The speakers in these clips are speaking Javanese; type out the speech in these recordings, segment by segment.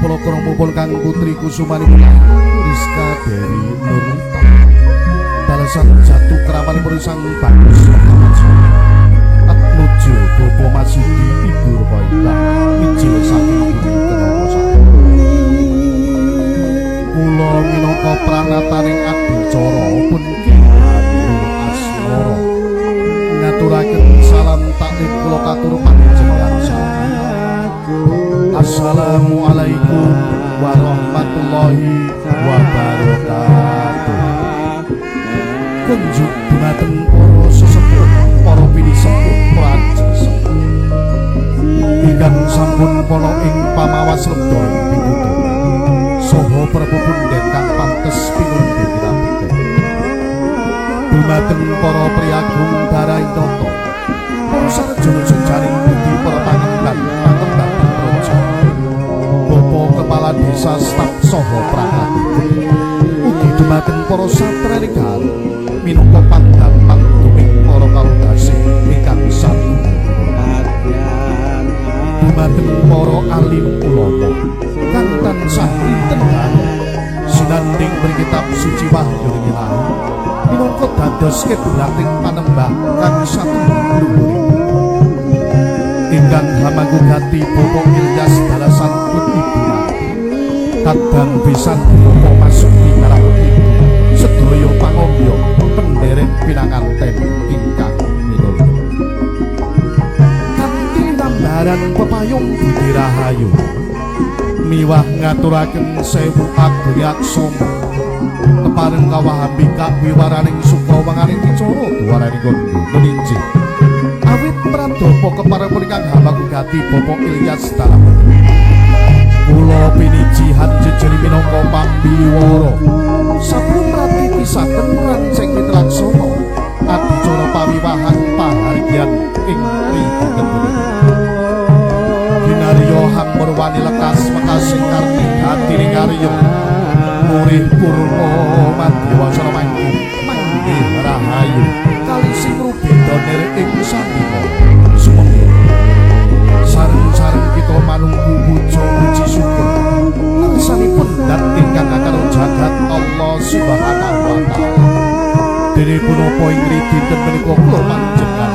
Polokrama pun kang putri kusumani Rizka Dewi Nurlita dalasan jatuh keramanipun sang bagus Atnuju Bobo Masudi Ibu Rupaindah Mijil saking bumi Kenorosan kula minangka pranataning adicara pun kinhanu asmara ngaturaken salam taklif kula katur panjenengan sami. Assalamualaikum warahmatullahi wabarakatuh. Kunjuk dumateng para sesepuh, para pinisepuh prajisepuh ingkang sampun kala ing pamawas lebda pitutur saha prapundhen kang pantes pinundhe piramide. Dumateng para priyagung darai tata, para sarjana sejaring budi para pangemban pangemban projo, Bapak Kepala Desa staf saha perangkat, ugi dumateng para satraligan minangka pandamping tuming para kawudasih ingkang sagung. Dumateng para alim ulama kang tansah dinten sinanding berkitab suci wahyu ilahi minangka dados kiblating panembah kang satunggal luhur ingkang hamagugati Bapak Ilyas dalasan pun ibu kadang pisan Bapak Masuki ngarani sedaya pangobyo pendherek pinanganten ingkang minulya kanthi tambaran pepayung budi rahayu miwah ngaturaken sewu agyaksama kepareng kawahabi kawiwaraning suka wanganing wicara duwaraning kondo meninci awit pradapa kepareng ingkang hamagugati Bapak Ilyas dalam kula pinijihan jejeri minangka pambiwara sampun ratitisaken ranceng mitlaksana adicara pawiwahan pahargyan ing ridho Ginaryo hamurwani lekas mekasih karti hati ringaryo murih purno madhyawasana manggi manggi rahayu kali sing rubeda ing sandika sumangga sareng-sareng kita manunggu puja-puji syukur ngersanipun dat ingkang kakaro jagat Allah Subhanahu wa ta'ala dene punapa ing dinten menika kula panjenengan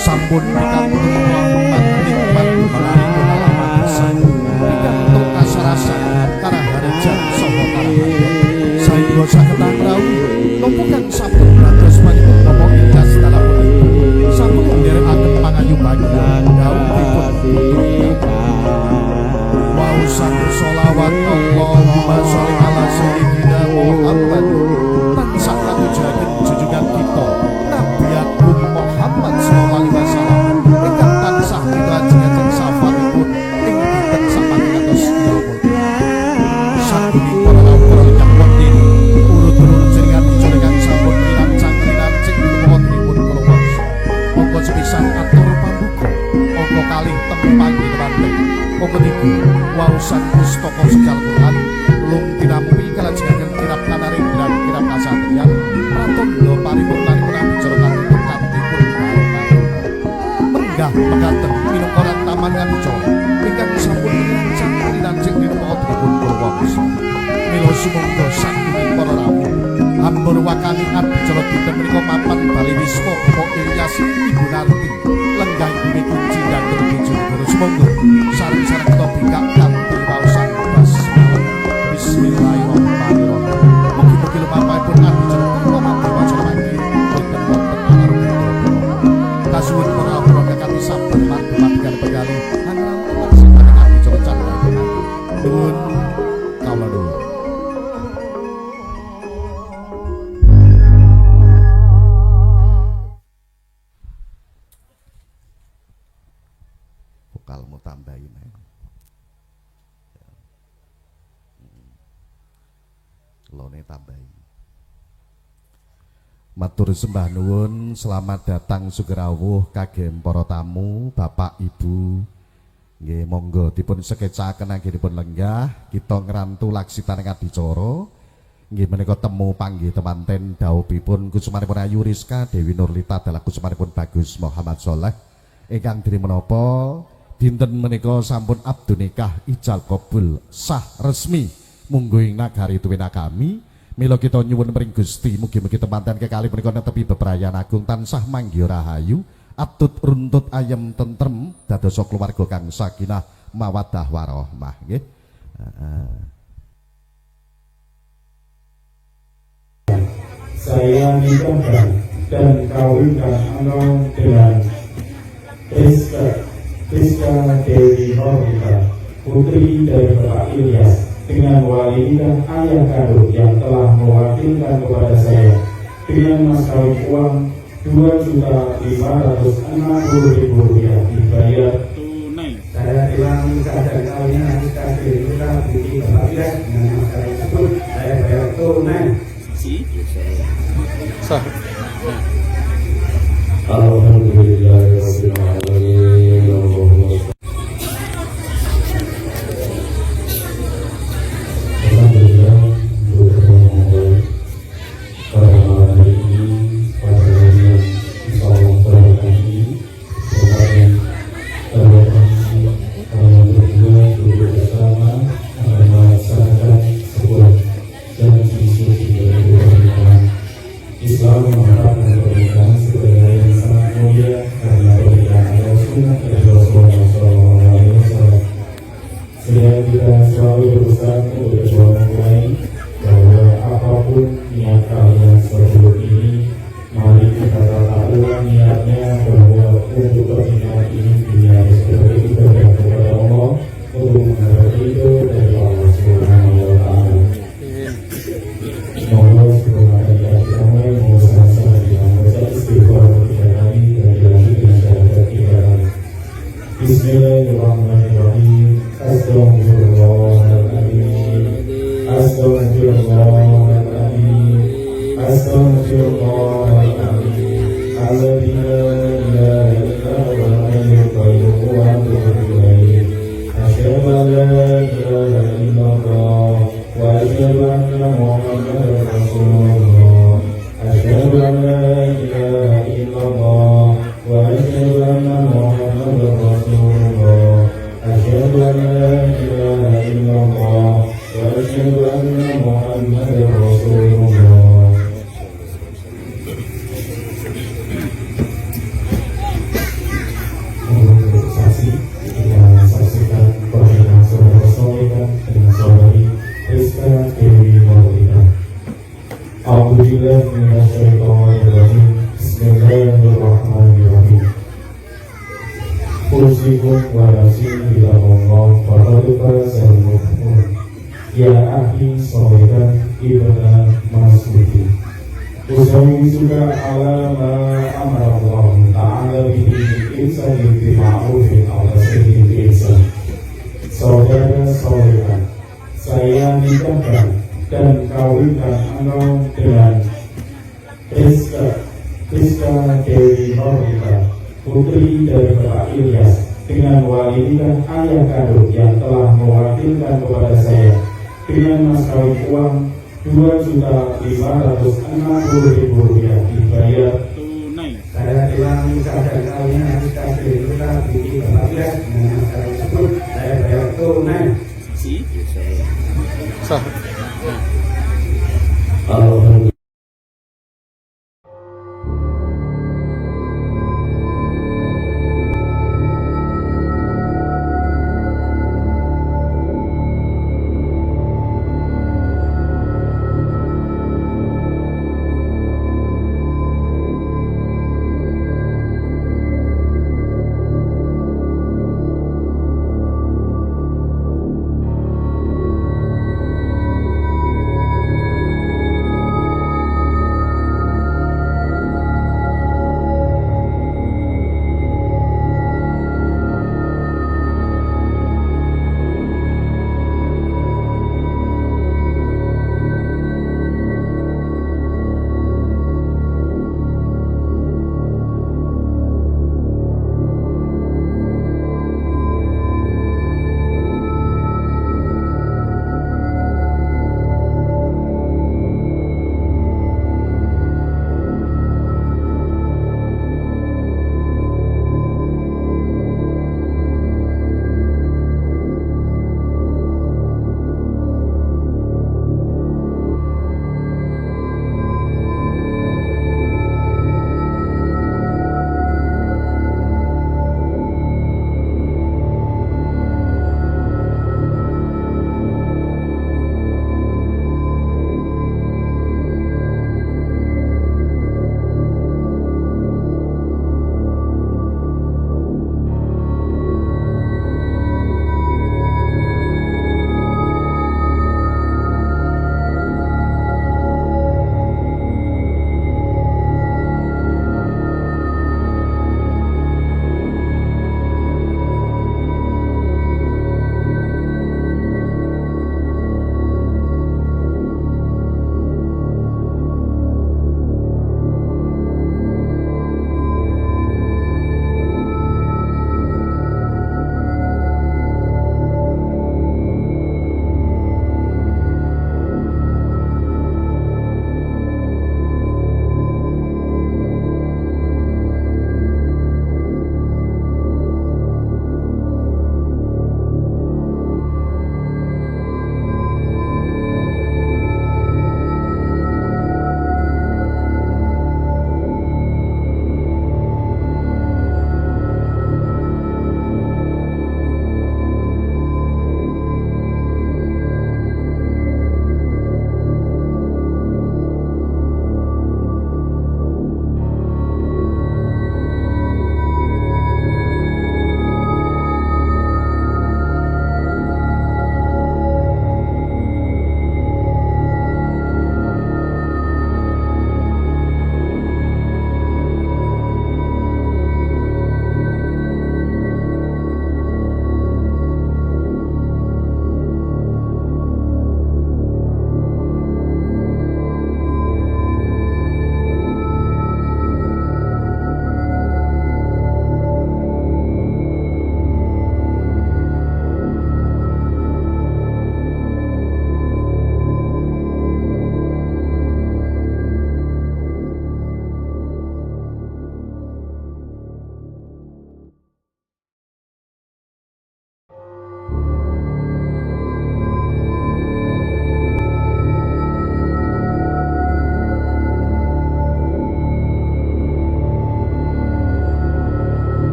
sampun pikantuk rahmat nikmat menawi pengalaman pikantuk kasarasan karaharjan saha karaharjan saengga saged angrawi napa kang sampun dados manipun Bapak Ilyas dalam punika sampun nderekaken pangayuban dawuhipun wa usalli sholawat Allahumma sholli ala sayyidina Muhammad tansah katujaken junjungan kita Nabi Agung Muhammad sallallahu alaihi wasallam ingkang tansah kita ajeng safaripun ing dinten sapangantos kira sakuning para rawuh ingkang wonten urut-urut jenengan jenengan sampun pinancang-pinancing wontenipun kula wangsa monggo sepisan atur pambuka monggo kalih tempang dinten monggo niku waosan pustaka sekal Quran lung tinampi kalajengaken kirap kanaring dan kirap kasatriyan pratandha paripurnanipun acara kanthi kanthipun menggah mekaten minangka rantaman acara ingkang sampun pinancang-pinancing dinten kula wangsa mila sumangga saking para rawuh ambur wakani acara dinten menika mapan bali wisma Bapak Ilyas Ibu Narti lenggah bumi kunci dan tertuju guru sumangga sareng-sareng kita bingkak kanthi waosan basmalah bismillahirrahmanirrahim mugi-mugi lumampahipun acara kula mangke waca mangke dinten wonten alar kasuwun para rawuh kakati sampun mangke pegali hangrang laksanaken acara candra nuwun kawula nuwun vokalmu tambahin lone tambahin matur sembah nuwun selamat datang sugrawuh kagem para tamu Bapak Ibu nggih monggo dipun sekecaken anggenipun lenggah kita ngrantu laksitaning adicara nggih menika temu panggih temanten dawuhipun kusumanipun Ayu Rizka Dewi Nurlita dalah kusumanipun Bagus Muhammad Sholeh ingkang diri menapa dinten menika sampun abdu nikah ijal kabul sah resmi munggo ing nagari tuwina kami mila kita nyuwun mring Gusti mugi-mugi temanten kekalih menika netepi bebrayan agung tansah manggih rahayu atut runtut ayem tentrem dadosa keluarga kang sakinah mawaddah warahmah nggih. Saya nikahkan dan kawinkan engkau dengan Rizka Dewi Norita, putri dari Bapak Ilyas, dengan wali nikah ayah kandung yang telah mewakilkan kepada saya dengan mas kawin uang Rp2.560.000 dibayar tunai. Saya bilang keadaan kawinnya nanti kita beli Bapak Ilyas dengan mas kawin tersebut saya bayar tunai. Alhamdulillahirabbil alamin. Alhamdulillah pada malam hari ini pada bulan insyaallah berkah ini semoga kalian berdua duduk bersama akan melaksanakan sebuah dan diskusi dari pernikahan Islam mengharapkan pernikahan sebagai yang sangat mulia karena pernikahan adalah sunnah dari Rasulullah SAW. Sehingga kita selalu berusaha untuk memulai bahwa apapun niat kalian sebelum ini, mari kita tata ulang niatnya bahwa untuk pernikahan ini harus sebagai ibadah kepada Allah untuk mengharap itu dari Allah Subhanahu wa Ta'ala. Semoga sebelum kita mulai mengusahakan kita membaca istighfar ketika kami dan dilanjut dengan cara kita. Bismillahirrahmanirrahim. Astaghfirullahaladzim. Astaghfirullahaladzim. Astaghfirullahaladzim. Alladina la ilaha illallah wa atubu ilaih. Asyhadu an la ilaha illallah wa asyhadu anna Muhammadar Rasulullah. Asyhadu an la ilaha illallah wa asyhadu anna Muhammadar Rasulullah. Asyhadu an la ilaha illallah wa asyhadu anna Muhammadar Rasulullah. Untuk saksi, kita saksikan pernikahan saudara Solekan dengan saudari Rizka Dewi Norita. Alhamdulillah minasyaitonirrajim. Bismillahirrahmanirrahim. Usikum wa nafsi ila Allah wa qadfa salmukum. Ya akhi Solekan ibna Masudi. Usawi juga ala ma amara Allah ta'ala bihi insan bi ma'rufin ala sayyidil insan. Saudara Solekan, saya nikahkan dan kawinkan engkau dengan Rizka Dewi Norita, putri dari Bapak Ilyas, dengan wali nikah ayah kandung yang telah mewakilkan kepada saya dengan mas kawin uang Rp2.560.000 dibayar tunai. Saya bilang keadaan kawinnya nanti kita beli Bapak Ilyas dengan mas kawin tersebut saya bayar tunai. Alhamdulillah.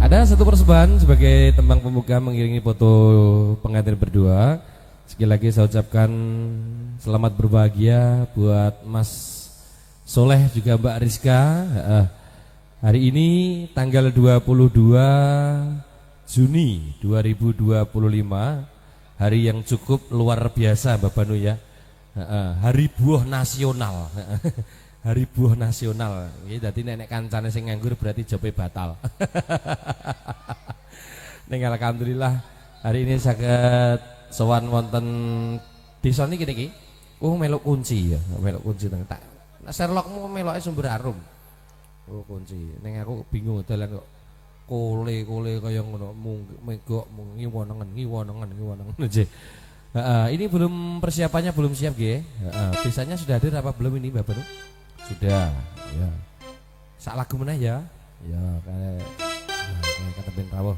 Ada satu persembahan sebagai tembang pembuka mengiringi foto pengantin berdua. Sekali lagi saya ucapkan selamat berbahagia buat Mas Soleh juga Mbak Rizka. Hari ini tanggal 22 Juni 2025, hari yang cukup luar biasa Bapak Nu ya. Hari buah nasional. Hari buah nasional. Nggih dadi nek kancane sing nganggur berarti jobe batal. Ning alhamdulillah hari ini saged sowan wonten desa niki niki. Oh melok kunci ya, melok kunci teng tak. Nek Sherlockmu meloke sumber harum. Oh kunci. Ning aku bingung dalan kok kole-kole kaya ngono megok ngiwonengen nggih. Ini belum persiapannya belum siap nggih. Desanya sudah hadir apa belum ini Bapak? Sudah, ya. Sak lagu meneh ya. Ya, kayak kata Ben Rawuh.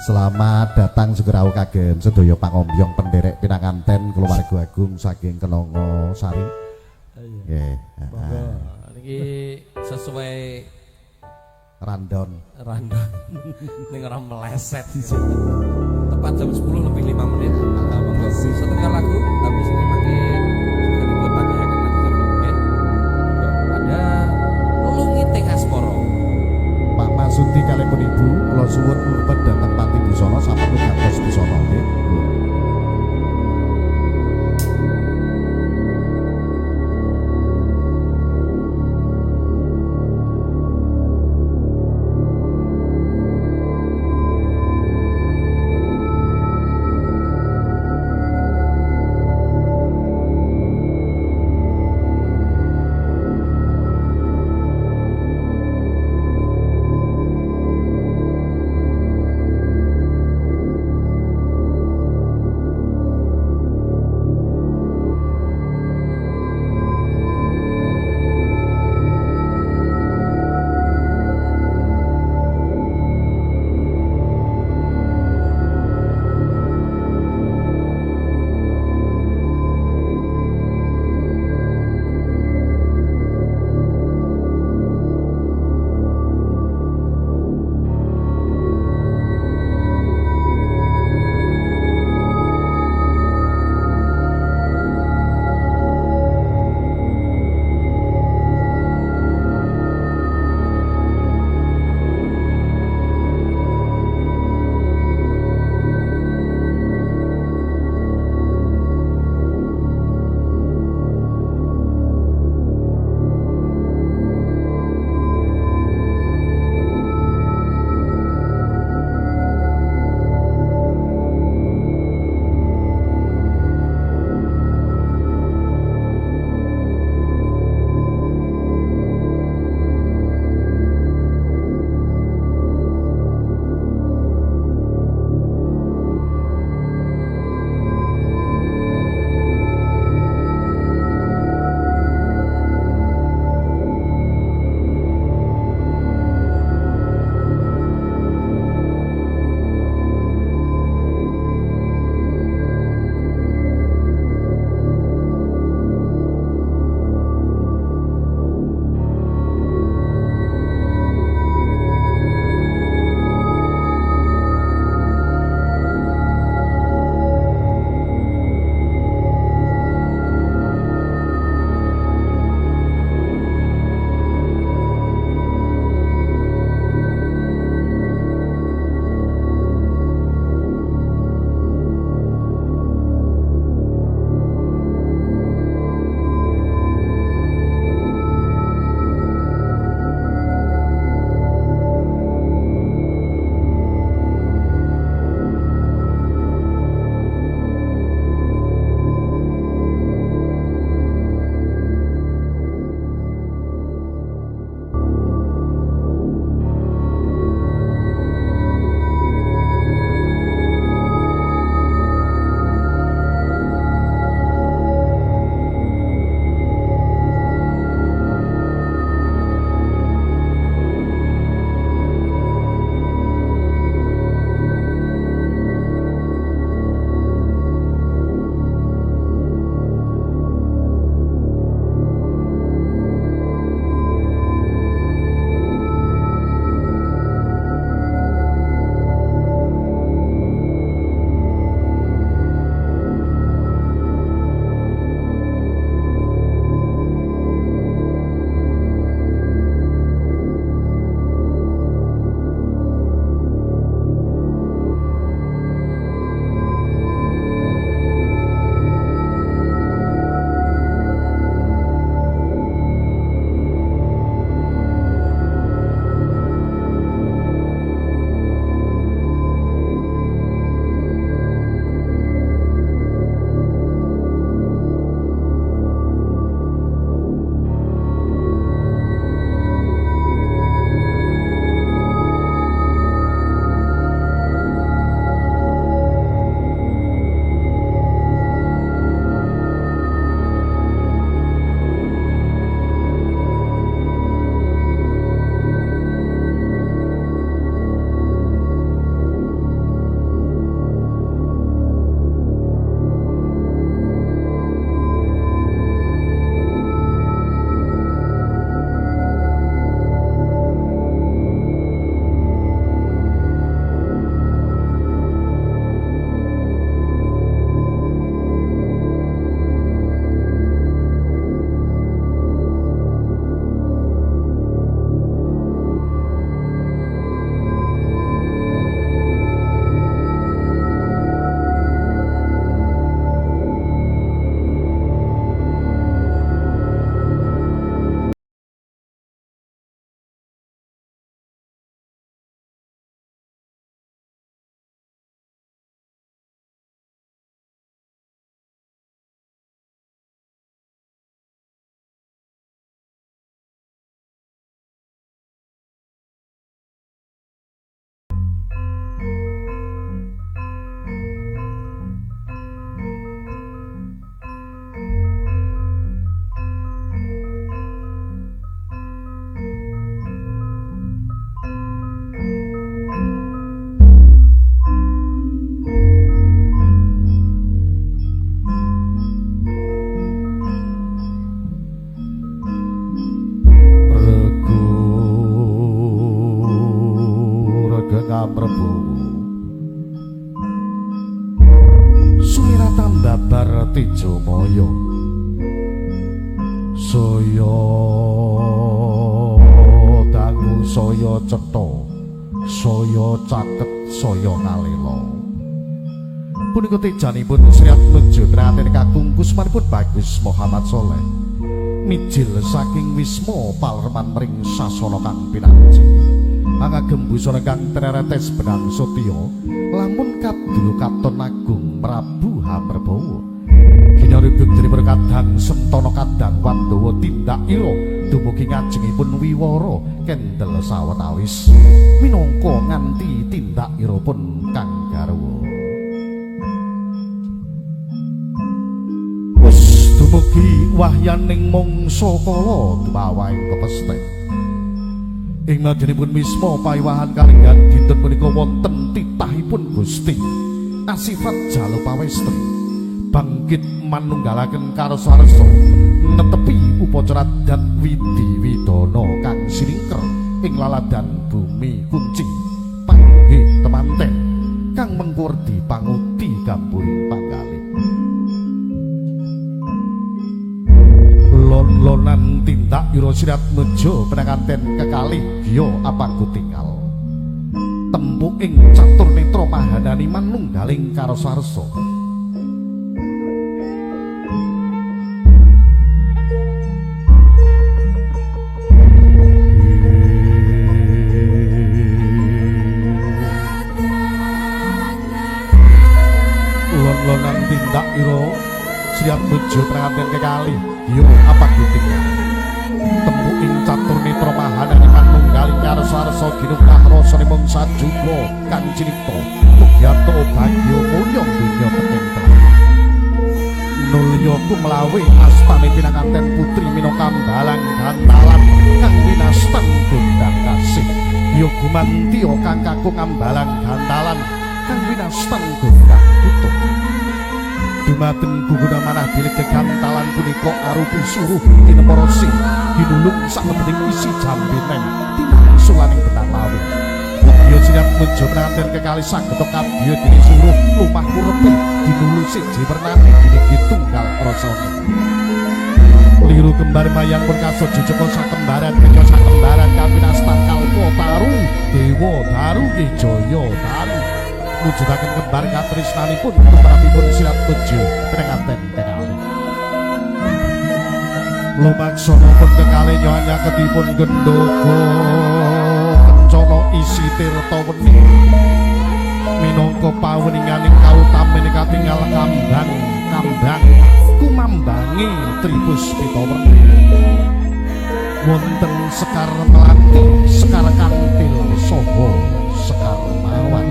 Selamat datang Sugerawu kagem sedaya pangombyong penderek pinanganten keluarga agung saking Kenongo Sari. Nggih. Monggo. Niki sesuai Randon. Ning ora meleset. Tepat jam 10 lebih 5 menit. Monggo. Setengah lagu habis ini makin dibuat pakai akan nanti jam 6 menit. Ada Lungite Kasporo. Pak Masuti kalipun Ibu kula suwun mlebet dhateng Pati Busana sampun gantos busana nggih. Prabowo Sumiratan babar Tejomaya saya dangu saya cetha saya caket saya ngalela punika tejanipun Sri Atmaja Praten kakung kusmanipun Bagus Muhammad Soleh mijil saking Wisma Palreman mring sasana kang pinanci angagem busana kang treretes benang Setya lamun kadulu katon agung Prabu Hamprabawa ginaribuk dherek kadang sentana kadang Wandawa tindak ira dumugi ngajengipun wiwara kendel sawetawis minangka nganti tindak irapun kang garwa mugi wahyaning mangsa kala dumawaing kepesthen ing madyanipun wisma pawiwahan kalenggan dinten punika wonten titahipun Gusti asifat jalu pawestri bangkit manunggalaken karsa-arsa netepi upacara adat widi-widana kang siningker ing laladan bumi kunci panggih temanten kang mengkurdi pangudi gambuing panggalih lon-lonan tindak ira Sri Atmaja penanganten kekalih giya apangku tinggal tempu ing catur netra mahanani manunggaling karsa-arsa lon-lonan tindak ira Sri Atmaja penanganten kekalih yo apa kutinggal tembu ing catur netra mahanani manunggaling karsa-arsa ginungkah rasane mung sajuga kang cinipta mugyata bagya mulya donya teking tenan nulya kumlawe astane pinanganten putri minangka ambalang gantalan kang winastan gondang kasih yo gumantiya kang kakung ambalang gantalan kang winastan gondang tutup dumaten guguna manah bilik kegantalan punika arupi suruh tinemorosi hinulung saklebeting isi jambinen tinang sulaning benang lawi Mugya Sri Atmaja penanganten kekalih sageta kabya dene suruh lumah kurepe dinulu siji pernane dene tunggal rasane liru kembar mayang pun kasojo joko sakembaran kejo sakembaran kapinastan kalpa taru dewa daru jaya daru mujudaken kembar katresnanipun tumrapipun Sri Atmaja penanganten kekalih lumaksana pun kekalih nyonya ketipun gendhoga kencana isi tirta weni minangka paweninganing kautamaning katingal kambang kumambangi Tripuspita Werni wonten sekar melati sekar kantil saha sekar mawar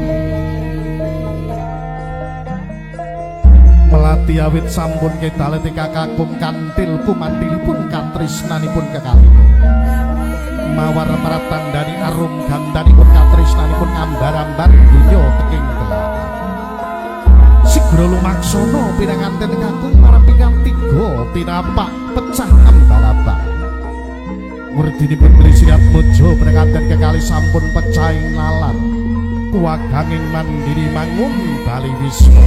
melati awit sampun kedalete kakung kantil kumantilipun katresnanipun kekalih mawar pratandani arum gandanipun katresnanipun ambar-ambar donya teking delapan sigra lumaksana pinanganten kakung marapingan tiga tinapak pecah ambalabang werdinipun Sri Atmaja pinanganten kekalih sampun pecahing lalan kuwaganging mandiri mangun bali wisma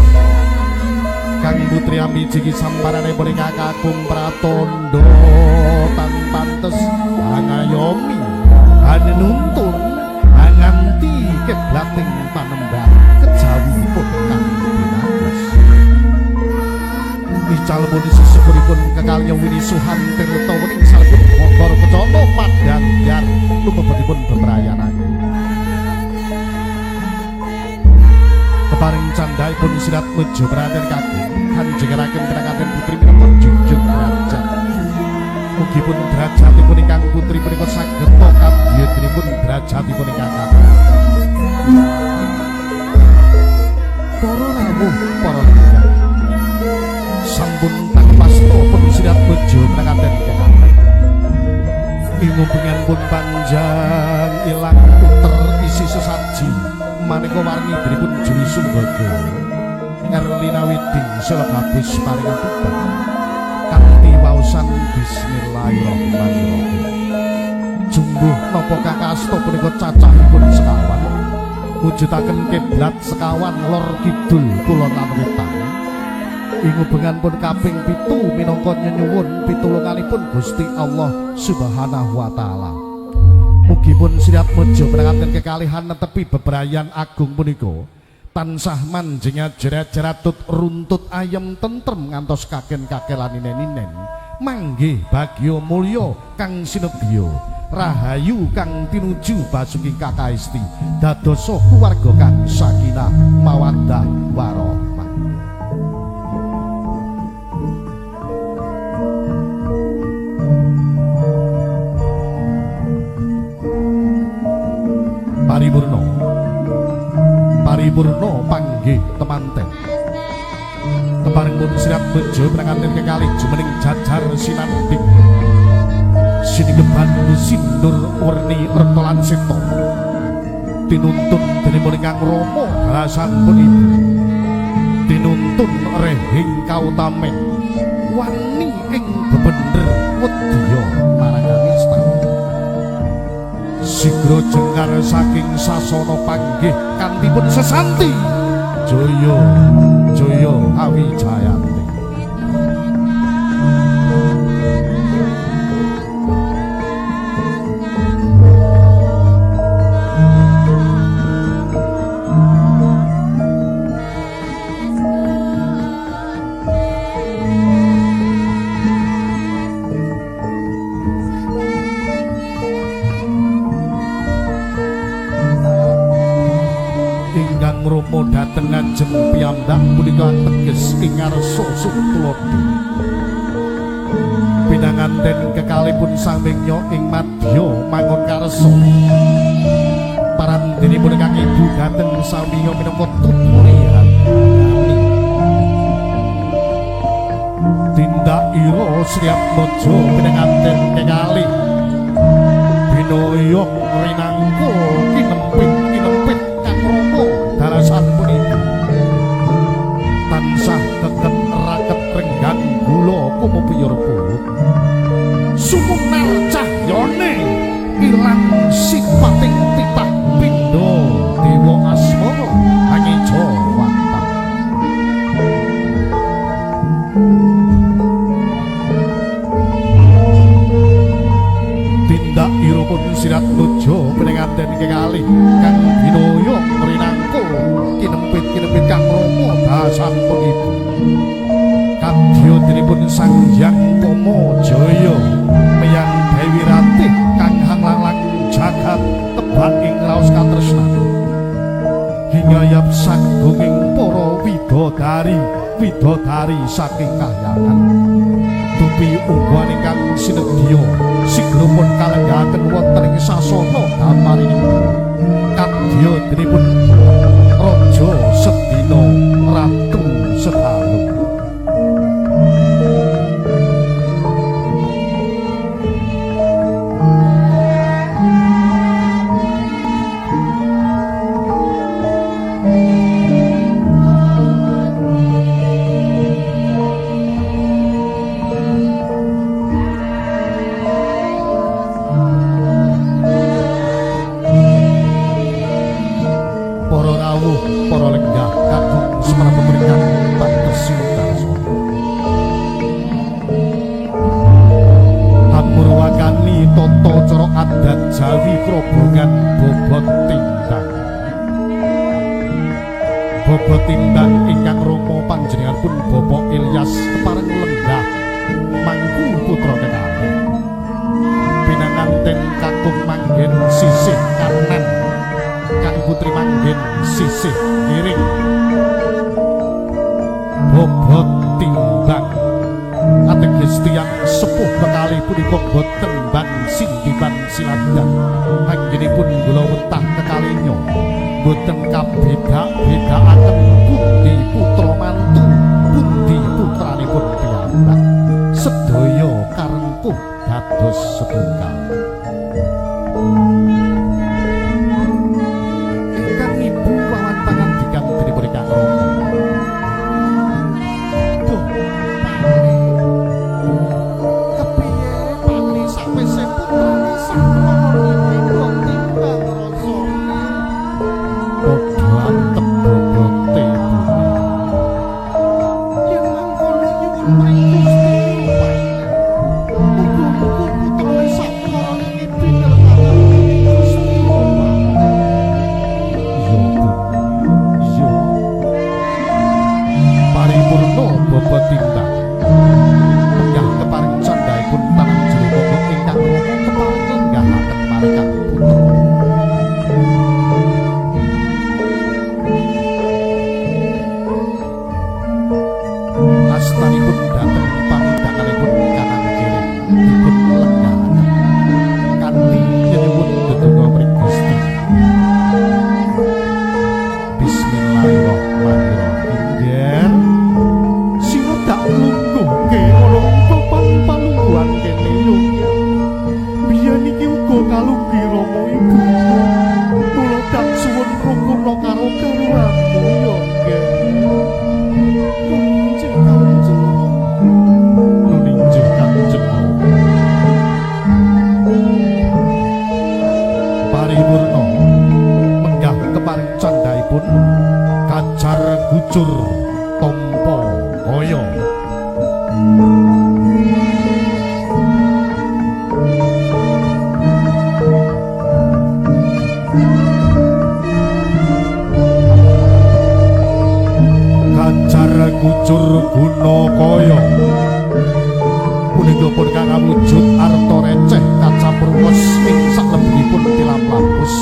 kang putri amijigi samparane punika kakung pratandha tan pantes angayomi anenuntun nganti keblating panembang kejawipun kang binados ical punisi sepuripun kekalih winisuhan tirta wening salebet mogor kecana padanggar lumebetipun bebrayanaken keparing candhaipun Sri Atmaja Praten kakung kanjengeraken pinanganten putri minangka junjung derajat mugipun derajatipun ingkang putri punika sageta kadyadenipun derajatipun ingkang kakung para rawuh para lingkang sampun takpasta pun Sri Atmaja pinanganten kekalih ilmu penganpun panjang ilang puter isi sesaji maneka warni dripun Juli Sumbaga Erlina Widing Selagabus paringan tuban kanthi waosan bismillahirrahmanirrahim jumbuh napa kakasta punika cacahipun sekawan mujudaken kiblat sekawan lor kidul kulon lan wetan. Ing ubengan pun kaping 7 minangka nyuwun pitulunganipun Gusti Allah Subhanahu wa taala. Mugi pun Sri Atmaja menangaken kekalihan netepi bebrayan agung punika tansah manjengat jerat-jeratut runtut ayem tentrem ngantos kaken-kakelaninen-inen. Manggih bagya mulya kang sinebya, rahayu kang tinuju basuki kakaesti, dadosa keluarga kang sakinah mawaddah warahmah. Paripurna panggih temanten. Tebareng pun Sri Atmaja menangaken kekalih jumeneng jajar sinambing sinigeban sindur werni reta lan seta tinuntun dening Kang Rama darasanipun tinuntun rehing kautamen wani ing bebener wedya marangangista sigra jengkar saking sasana panggih kantipun sesanti Jaya Jaya Awijayanti. Romo dateng ngajeng piyambak punika teges ing ngarsa Sutladi. Pinanganten kekalipun samingya ing madya mangun karsa. Parandenipun Kang Ibu dateng samiya minangka tuturihan. Tindak ira Sri Atmaja pinanganten kekalih binoyong rinangkul kinempit Kang Rama darasan punika tansah keket raket renggang gula kumupiyur pulut sumunar cahyane ilang sipating titah pindha dewa asmara angeja wantang. Tindak irupun Sri Atmaja pinanganten kekalih kang binaya rinangkul kinempit Kang Rama dasan punika kadyadanipun Sang Hyang Kama Jaya meyang Dewi Ratih kang hanglang jagat tebak ing raos katresnan hingayap sagunging para widodari saking kahyangan tupi ungguhan ingkang sinebya sigrapun kalenggahaken wonten ing sasana damarinipun kadyadanipun Raja Sedina Ratu Sedalu. Bobot timbang ingkang Rama panjenenganipun Bapak Ilyas kepareng lenggah mangku putra kekalih pinanganten kakung manggen sisih kanan kang putri manggen sisih kiring bobot timbang ateges tiyang sepuh kekalih punika boten bangsin diban siladan anggenipun kula wetah kekalinya boten kabeda-bedaaken pundi putra mantu pundi putranipun piyambak sedaya karengkuh dados setunggal ingkang ibu wawantangan dikang dipun Kang Rama kepiye pamri sawise putrane sang rama ibu kula kang suwun rukuna karo garwamu ya nggih Nuninjih Kanjeng Nuninjih Kanjeng paripurna menggah keparing candhaipun kacar gucur tampa kaya kucur guna kaya punika pun kang awujud arta receh kacampur wos ing saklebetipun tilam lampus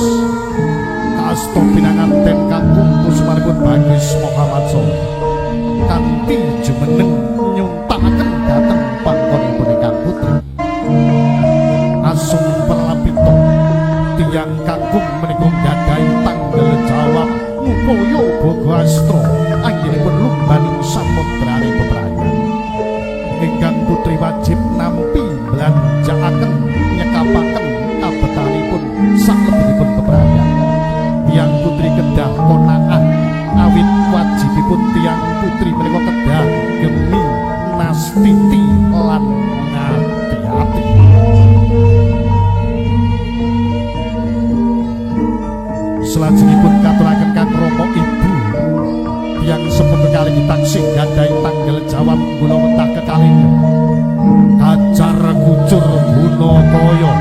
kaasta pinanganten kang kumpul sumaripun Bagus Muhammad Soleh kanthi jumeneng nyuntakaken dhateng panggonipun ingkang putri asung perlapito tiyang kakung menika gadahi tanggal jawab upaya Bogastro anggenipun lumbaning samudraning bebrayan ingkang putri wajib nampi belanjaaken nyekapaken kabetanipun saklebetipun bebrayan tiyang putri kedah konangan awit wajibipun tiyang putri menika kedah gemi nastiti lan ngati-ati selajengipun katuraken kang Rama ibu yang sepuluh kali ditaksih gadahi tanggal jawab gula mentah kekalinya kacar kucur guna kaya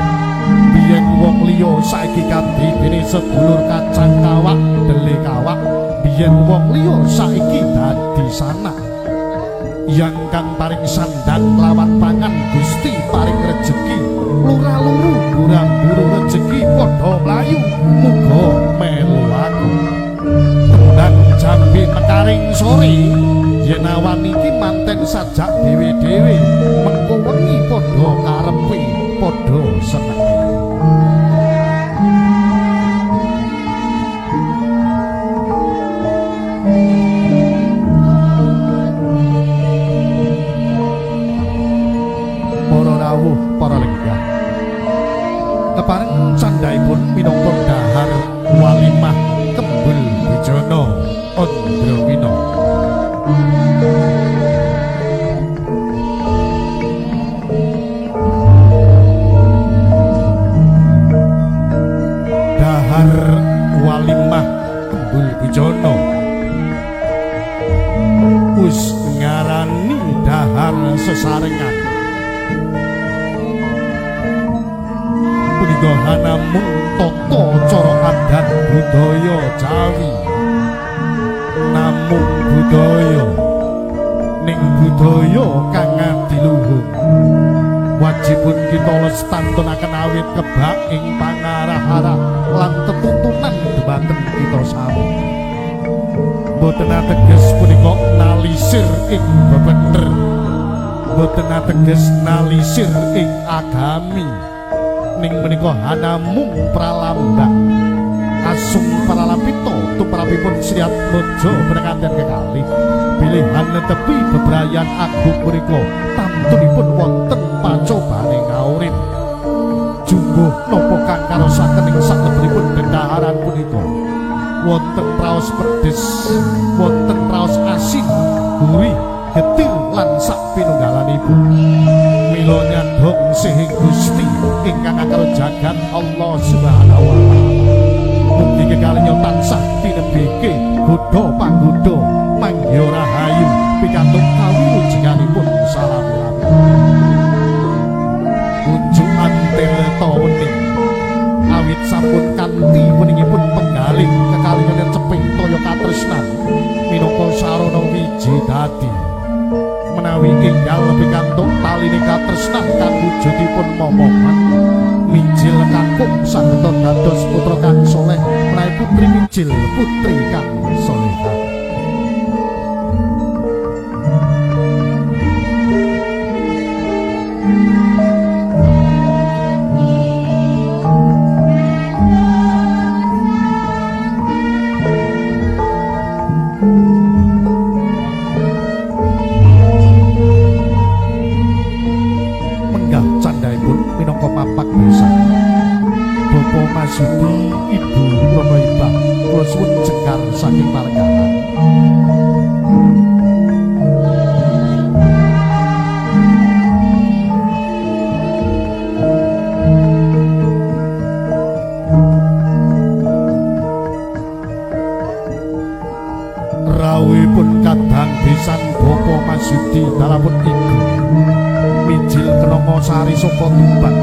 biyen wong liya saiki kanthi dene sedulur kacang kawak dele kawak biyen wong liya saiki dadi sanak yang kang paring sandang lawan pangan Gusti paring rejeki lurah-luru burang-buru rejeki padha mlayu muga melu aku tembang jambi mekaring sore yen awan iki manten sajak dhewe-dhewe mengko wengi padha karepe padha senenge para rawuh para lenggah kepareng candhaipun minangka dahar walimah Kembul Bijana Andrawina dahar walimah Kembul Bijana wis ngarani dahar sesarengan punika namung tata cara adat budaya Jawi namung budaya ning budaya kang adiluhung wajibun kita lestantunaken awit kebak ing pangarah-arah lan tetuntunan dumateng kita sami boten ateges punika nalisir ing bebener boten ateges nalisir ing agami ning menika hanamung pralambang asung pralapito tumrapipun Sriat Mojo penanganten kekalih pilihan tepi bebrayan agung menika tamtunipun wonten pacobane ngaurip jumbuh napa kang karosaken ing saklebetipun bendaharan punika wonten raos pedes wonten raos asin gurih getir lan sak pinunggalanipun mila nyadong sih Gusti ingkang akara jagat Allah Subhanahu wa taala mugi kekalih tansah tinebeke godha panggodha manggih rahayu pikantuk kawilujenganipun salamipun ujug antel tawening awit sampun kanthi weningipun penggalih kekalihipun ceping toya katresnan minangka sarana wiji dadi menawi enggal pikantuk taline katresnan kang wujudipun momongan mijil kakung saged dados putra kang saleh menawi putri mijil putri kang salehah Masudi Ibu Rono Ibah kula suwun jengkar saking Palenggahan. Rawuhipun kadang pisan Bapa Masudi dalapun ibu mijil kenama sari saka Tuban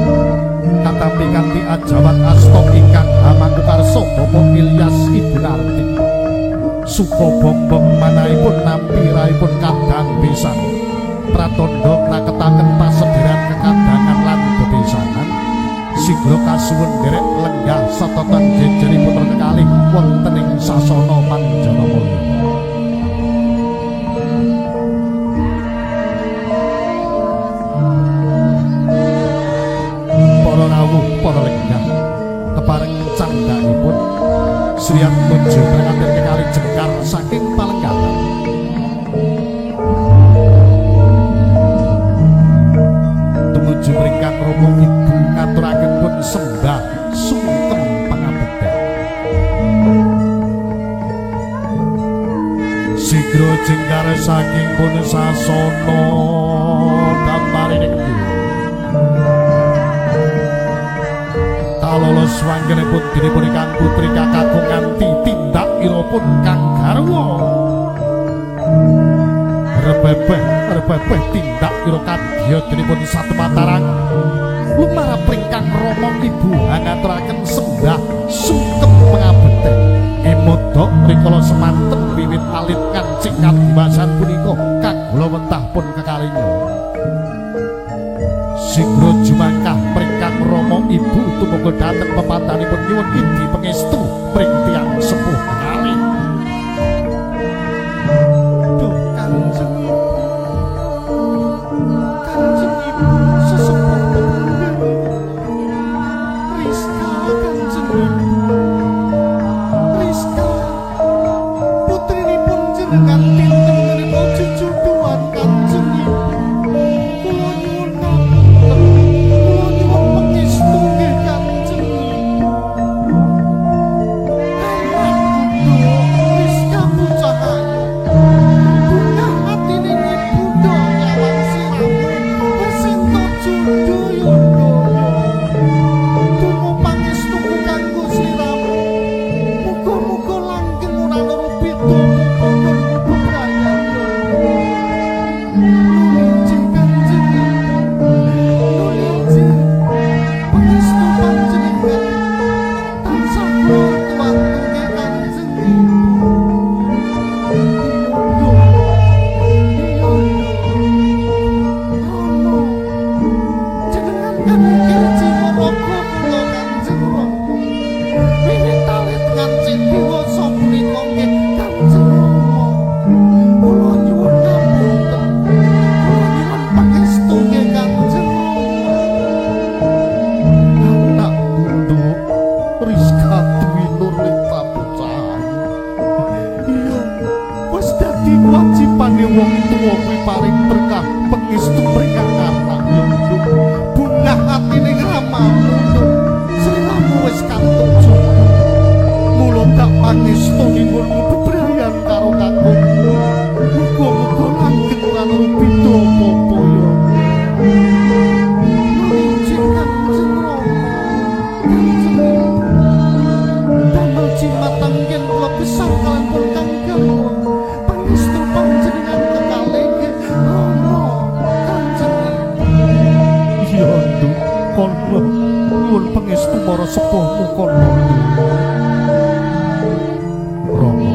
katampi kanthi ajawat asta ingkang hamangukarsa Bapa Ilyas Ibu Narti suka bombong manahipun nampi raipun kadang pisan pratandha naketaken pasederan kekadangan lan bebesanan sigra kasuwun derek lenggah satotan jejeripun kekalih wonten ing sasana Manjanamaya. Para rawuh, para lenggah kepareng candhaipun Sri Atmaja prangatir kekalih jengkar saking Palenggahan. Tumuju mringkang Rama Ibu ngaturaken pun sembah sungkem pangabekten. Sigra jengkar saking pun sasana damarining kalolos wanggenipun dinipun ingkang putri kakung nganti tindak irapun kang garwa rebebeh tindak ira kadya dinipun Satemataran lumarap ingkang Rama Ibu ngaturaken sembah sungkem pangabekten emodok rikala semanten wiwit alit kancing kadiwasan punika kagula wentah pun kekalinga sigra jumangkah pringkang Rama Ibu tumuga dhateng pepatanipun nyuwun idi pangestu pring tiyang sepuh kalih. Duh Kanjeng Ibu sesepuh Rizka Kanjeng Rizka putrinipun jenengan dinten menika jejuduan Kanjeng Ibu. Kula nyuwun pangestu nggih Kanjeng Ibu. Rizka bocah ayu bungah atine ibu nyawang siramu persento judo yodoyo tunggu pangestuku kanggo sliramu muga-muga langgeng ora loro beda kanggo bebrayan nulijing Kanjeng Ibu nulijing pangestu panjenengan tansah kuwat-kuwatuke Kanjeng Ibu. Jenengan kanggil jiwa raga kula Kanjeng Rama. Wiwit alit nganti diwasa punika nggih Kanjeng Rama. Kula nyuwun ngapunten. Kula nyuwun pangestu nggih Kanjeng Rama. Anak nduk Rizka duwi nur lita pucahayu. Iya, wis dadi wajibane wong tuwa kuwi paring berkah pangestu mringkang anak ya nduk. Bungah atine ramamu nduk. Sliramu wis kantun jodoh. Mula tak pangestu nyuwunmu bebrayan karo kakungmu. Muga-muga langgeng ora loro beda apa-apa ya. Nulijing Kanjeng Rama. Kanjeng Ibu. Damel cimatang yen kula besar kalampun kang garwa. Pangestu panjenengan kekalih nggih Rama. Kanjeng Ibu. Iya nduk, kala nyuwun pangestu para sepuhmu kala Rama.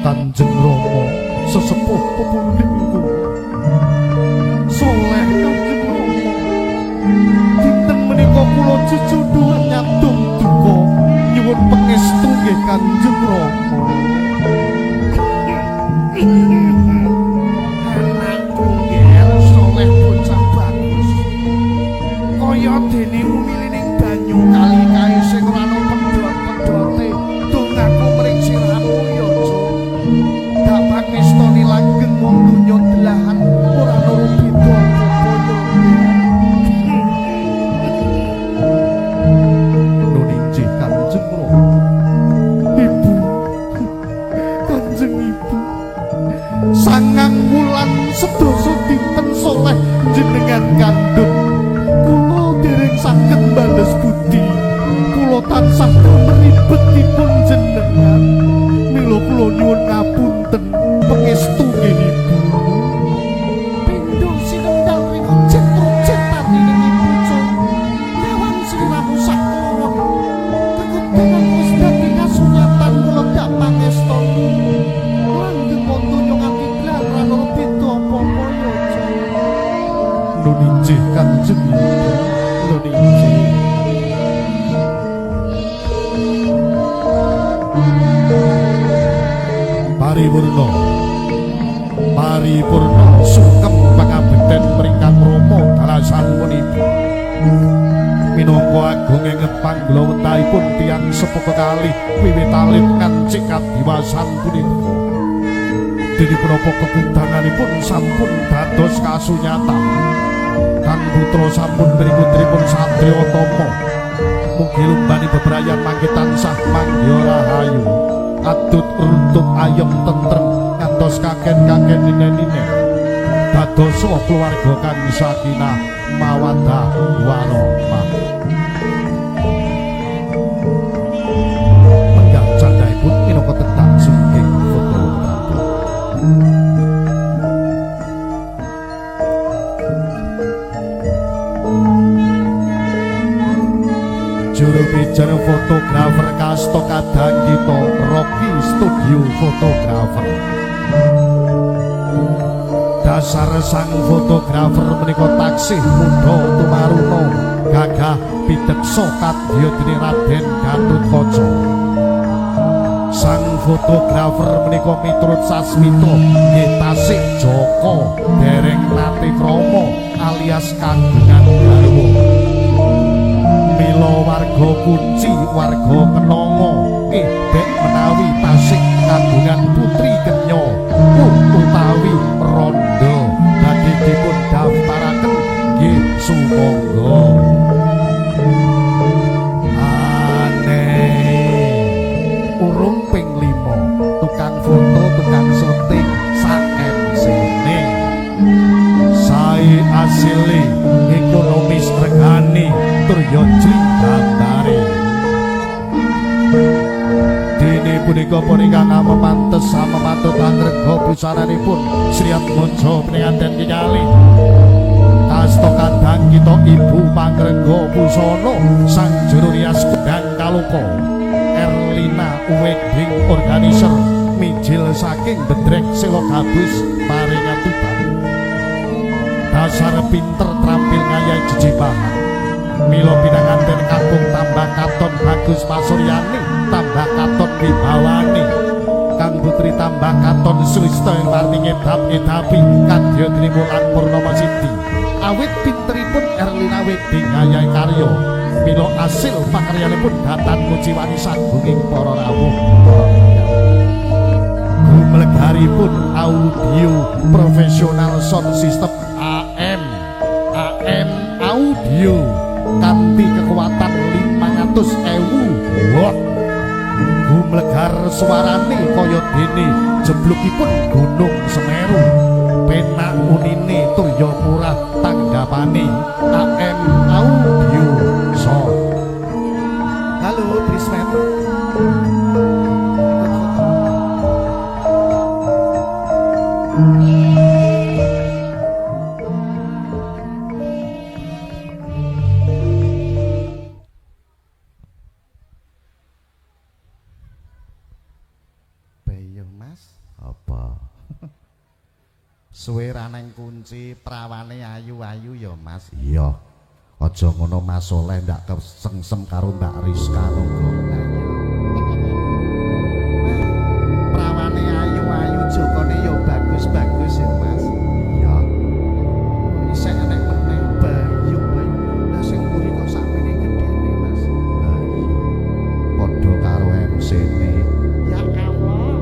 Kanjeng Rama sesepuh pepundhengku. Soleh Kanjeng Rama. Dinten menika kula jejuduhan nyadong duka nyuwun pangestu nggih Kanjeng Rama. Anakku nggih soleh bocah bagus. Kaya dene umile ning banyu kali kae sing ora ana pedhot-pedhote. Dongaku mring siramu ya, Jung. Dak pangestoni langgeng wong donya delahan ora loro beda apa-apa ya. bektipun jenengan mila kula nyuwun ngapunten pangestu nggih Ibu. Pindho sinendal rika cetro-cetan ing Ibu Jung. Lawan sliramu sakloron. Kekutengan wis dadi kasunyatan kula dak pangestu. Langgeng donya nganti glaran ora beda apa-apa ya Jung. Nun injih Kanjeng Ibu. Nun injih. Paripurna sungkem pangabekten pringkang Rama dalasan punipun minangka agung inget panglawetahipun tiyang sepuh kekalih wiwit alit ngancik kadiwasan punika dene punapa kegundanganipun sampun dados kasunyatan kang putra sampun berikutipun Satya Tama mugi lumbani bebrayan mangke tansah mangya rahayu adut runtut ayem tentrem ngantos kaken-kaken ninen-ninen dados keluarga kang sakinah mawaddah warahmah. Menggah candhaipun minangka tetang sugeng foto juru bicara fotografer kasta kadang kita Rocky Studio Fotografer. Dasar sang fotografer menika taksih muda tumaruna gagah pideksa kadya dening Raden Gatotkaca. Sang fotografer menika miturut sasmita nggih tasih Joko dereng nate krama alias kagungan garwa. Mila warga kunci warga kenanga bek menawi tasih kagungan putri kenya utawi rondo badhe dipun daftaraken nggih sumangga. Urung ping 5 tukang foto tukang syuting sak MC-ne sae asile ekonomis regane tur yo jlindambare dene punika punika ngamemantes sama patut angrega busananipun Sri Atmaja Pringaten Kingali kasta kandhang kita Ibu Panggrega Busana sang juru rias kondang kaloka Erlina Wedding Organizer mijil saking Bedrek Selo Gabus Paringatuban dasar pinter terampil ngayai jejibahan mila pinanganten kakung tambah katon Bagus Pasuryani tambah katon Wibawani kang putri tambah katon Sulista yang warni ngedap-ngedapi kadya Trimulan Purnama Sidi awit pinteripun Erlina Wedding ngayai karya mila asil pakaryanipun datan mujiwani sagunging para rawuh gumlegaripun audio profesional sound system AM audio kanthi kekuatan 500.000 watt gumlegar suarane kaya dene jeblukipun Gunung Semeru penak unine turya murah tanggapane AM audio sound. Halo Prismet. Suwe raneng kunci prawane ayu-ayu ya Mas. Iya. Aja ngono Mas Soleh ndak kesengsem karo Mbak Rizka ngono. Prawane ayu-ayu jokone ya bagus-bagus ya Mas. Iya. Isih enek meneh bayu bae. Lah sing mburi kok sakmene gedene Mas. Lah iya. Padha karo MC-ne. Ya Allah.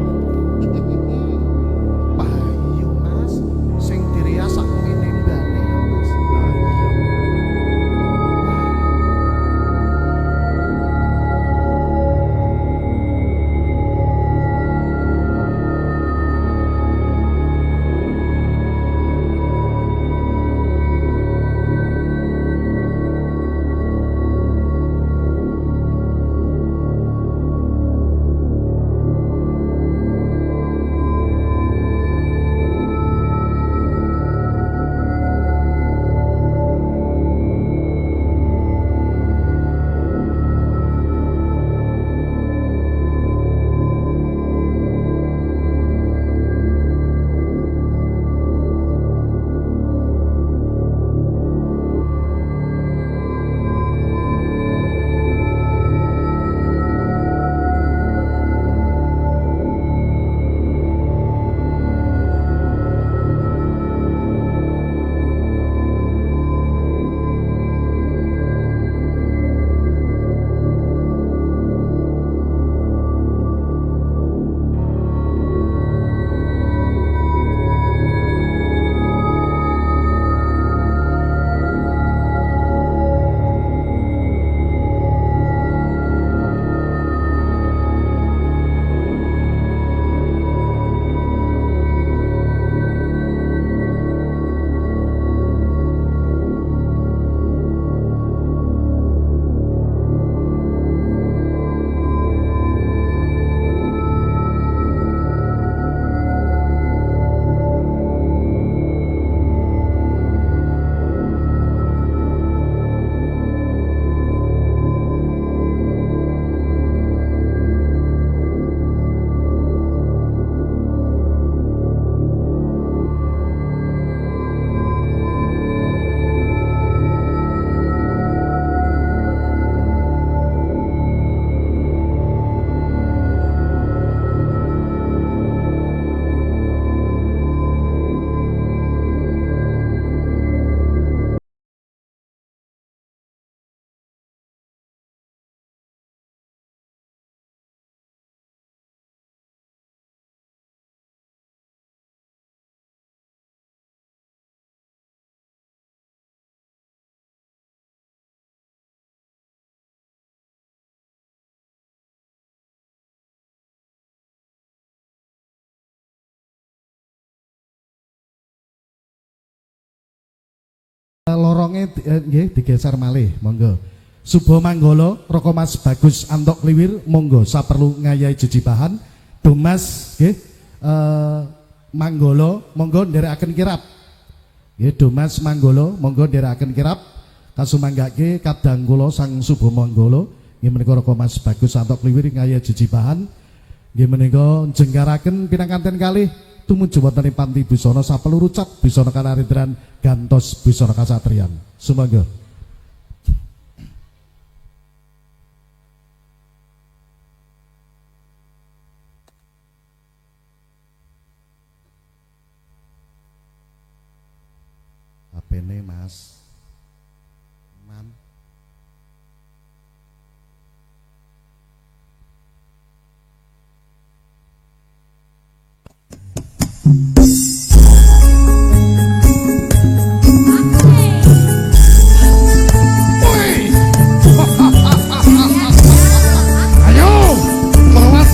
Loronge nggih digeser malih, monggo. Subo Manggolo, Roko Mas Bagus Antok Kliwir, monggo saperlu ngayahi jejibahan. Domas nggih Manggolo, monggo nderekaken kirap. Nggih Domas Manggolo, monggo nderekaken kirap. Kasumanggake kadang kula Sang Subo Manggolo, nggih menika Roko Mas Bagus Antok Kliwir ngayahi jejibahan. Nggih menika jenggaraken pinanganten kalih tumuju wonten ing Panti Busana sapeluru cat busana kanaridran gantos busana kasatriyan. Sumangga. HP-ne Mas. Man.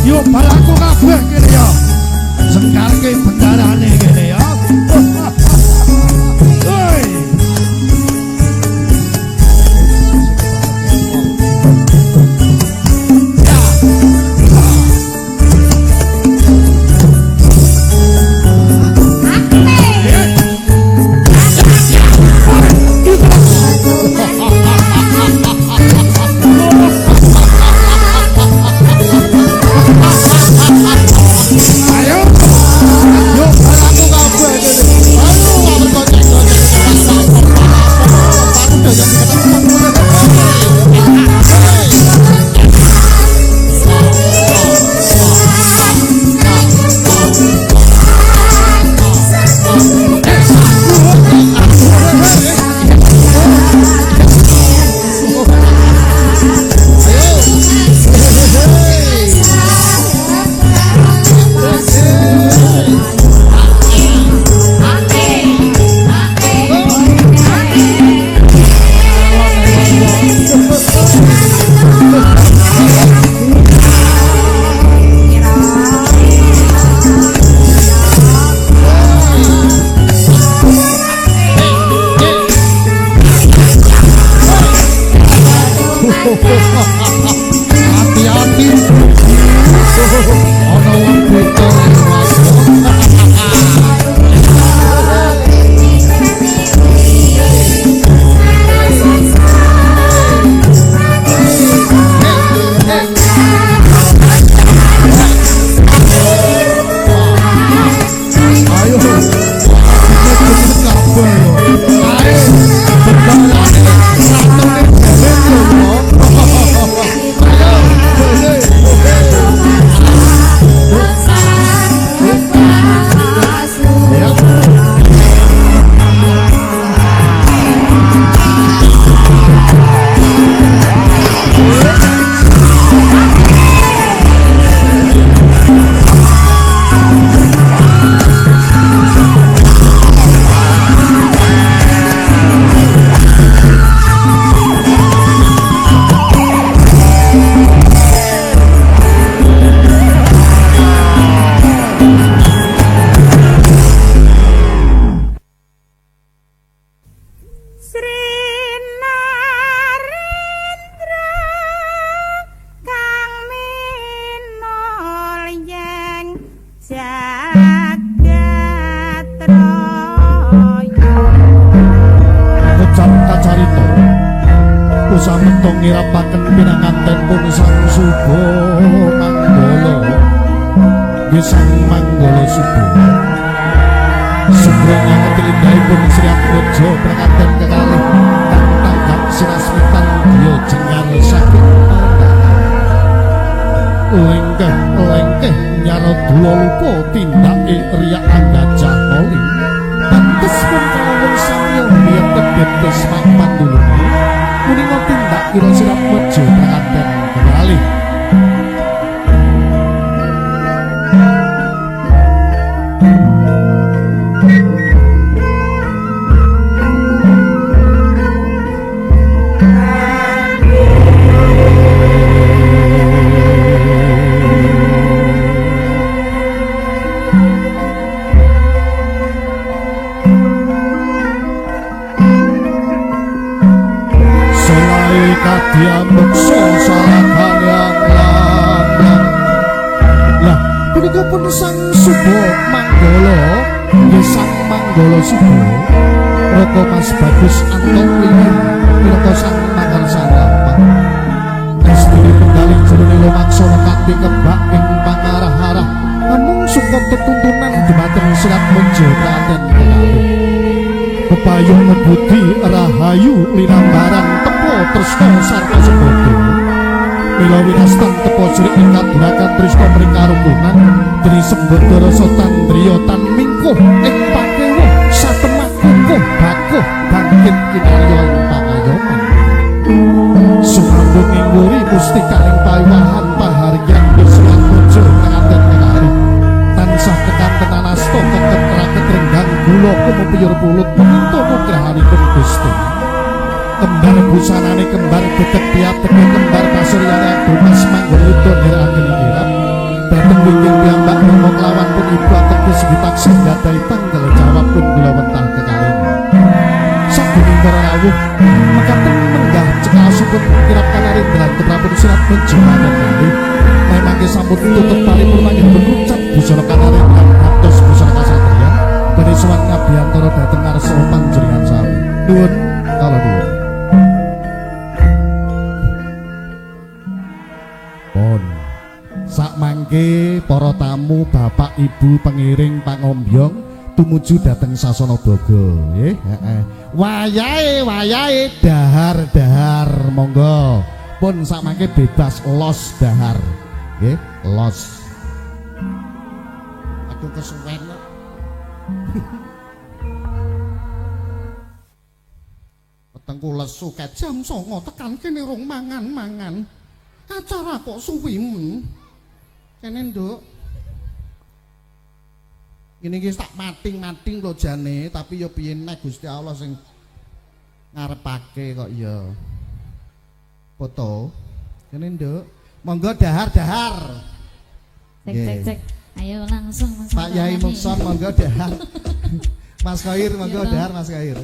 Yo balaku kabeh kene ya. Sengkarke bendarane kene ya. Hoi. Hati-hati. Ono wong buta Mas. Ayo. Sametong ngirapaken pinanganten pun Sang Subo Manggolo. Nggih Sang Manggolo Subo. Subo ngatindahipun Sri Atmojo pinanganten kekalih kang tanggap sinasmitan griya jengan saking lengkeh nyaradula lupa tindake riya anggajah oli. Pantes pun kawon samya biyen tebetes mapan dulune. Kuninga tindak kira Sri Atmojo pinanganten kekalih. maupun sang Subo Manggala nggih sang Manggala Subo Roko Mas Bagus Antoni minangka sang Mangarsana Astri penggaling jroning lumaksana kanthi kebak ing pangarah-arah namung suka tetuntunan dumateng Sirat Monjo Kraten Pepayung ngebudi rahayu linambaran tepo tresna sarta sebodo Mila winastan tepo jrik ing kadurakan tresna mring karukunan dri sembada rasa tandriya tan mingkuh ing pakewa satemah kukuh bakuh bangkit kinarya ing pangayoman sumambung ing wuri mustika ing pawiwahan paharyan Sirat Monjo Kraten Kekaru tansah kekantenan asta keket raket renggang gula kumepiyur pulut meninto nugrahanipun Gusti kembar busanane kembar betek piateke kembar pasuryane Mas Manggayuda nirangkeni kirap dateng wingking piyambak nomo kelawan pun ibu ateges witaksi gadai tanggal jawab pun gula wentah kekalini saguning para rawuh mekaten menggah cekasipun kirap kanarindra tetrapun Sirat Monjo Kraten Kekaru memangke sampun tutup paripurna nyembun ucap busana kanarindra atos busana kasatriyan badhe sowan ngabiyantara dhateng ngarsa panjenengan sami nuwun kala nuwun pun sak mangke para tamu bapak ibu pengiring pangombyong tumuju dhateng sasana baga nggih heeh wayahe dahar monggo pun sak mangke bebas los dahar nggih los aduh kesuwen petengku lesu ke jam 09.00 tekan kene rong mangan acara kok suwi men kene nduk ini iki tak mating lho jane tapi ya piye nek Gusti Allah sing ngarepake kok ya foto kene nduk monggo dahar cek ayo langsung Mas Pak Yai Mukson monggo dahar Mas Khair monggo dahar Mas Khair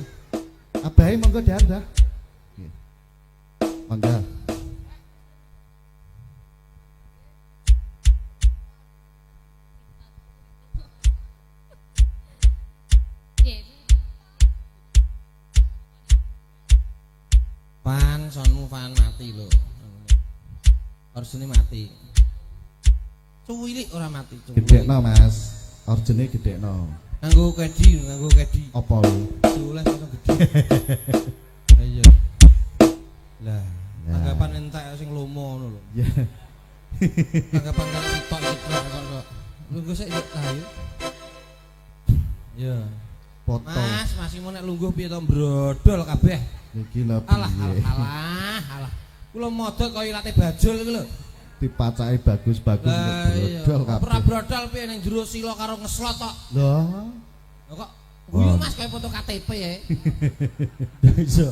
Abai monggo dahar dah monggo Pan sonmu pan mati lho. Orjene mati. Cuwilik ora mati cuwilik. Gedekno Mas. Orjene gedekno. Nganggo kedi. Apa lho? Tules kok gede. Iya. Lah, anggapan entek sing lomo ngono lho. Ya. Anggapan karo sitok cetrek kok. Lungguh sik yo ayo. Ya. Foto. Mas mau nek lungguh piye to brodol kabeh. Iki lho Alah. Kula modot kaya ilate bajul iki lho. Dipacake bagus-bagus brodol kabeh. Ora brodol piye ning jero sila karo ngeslot kok. Lho. Kok guyu Mas kaya foto KTP ya. Iso.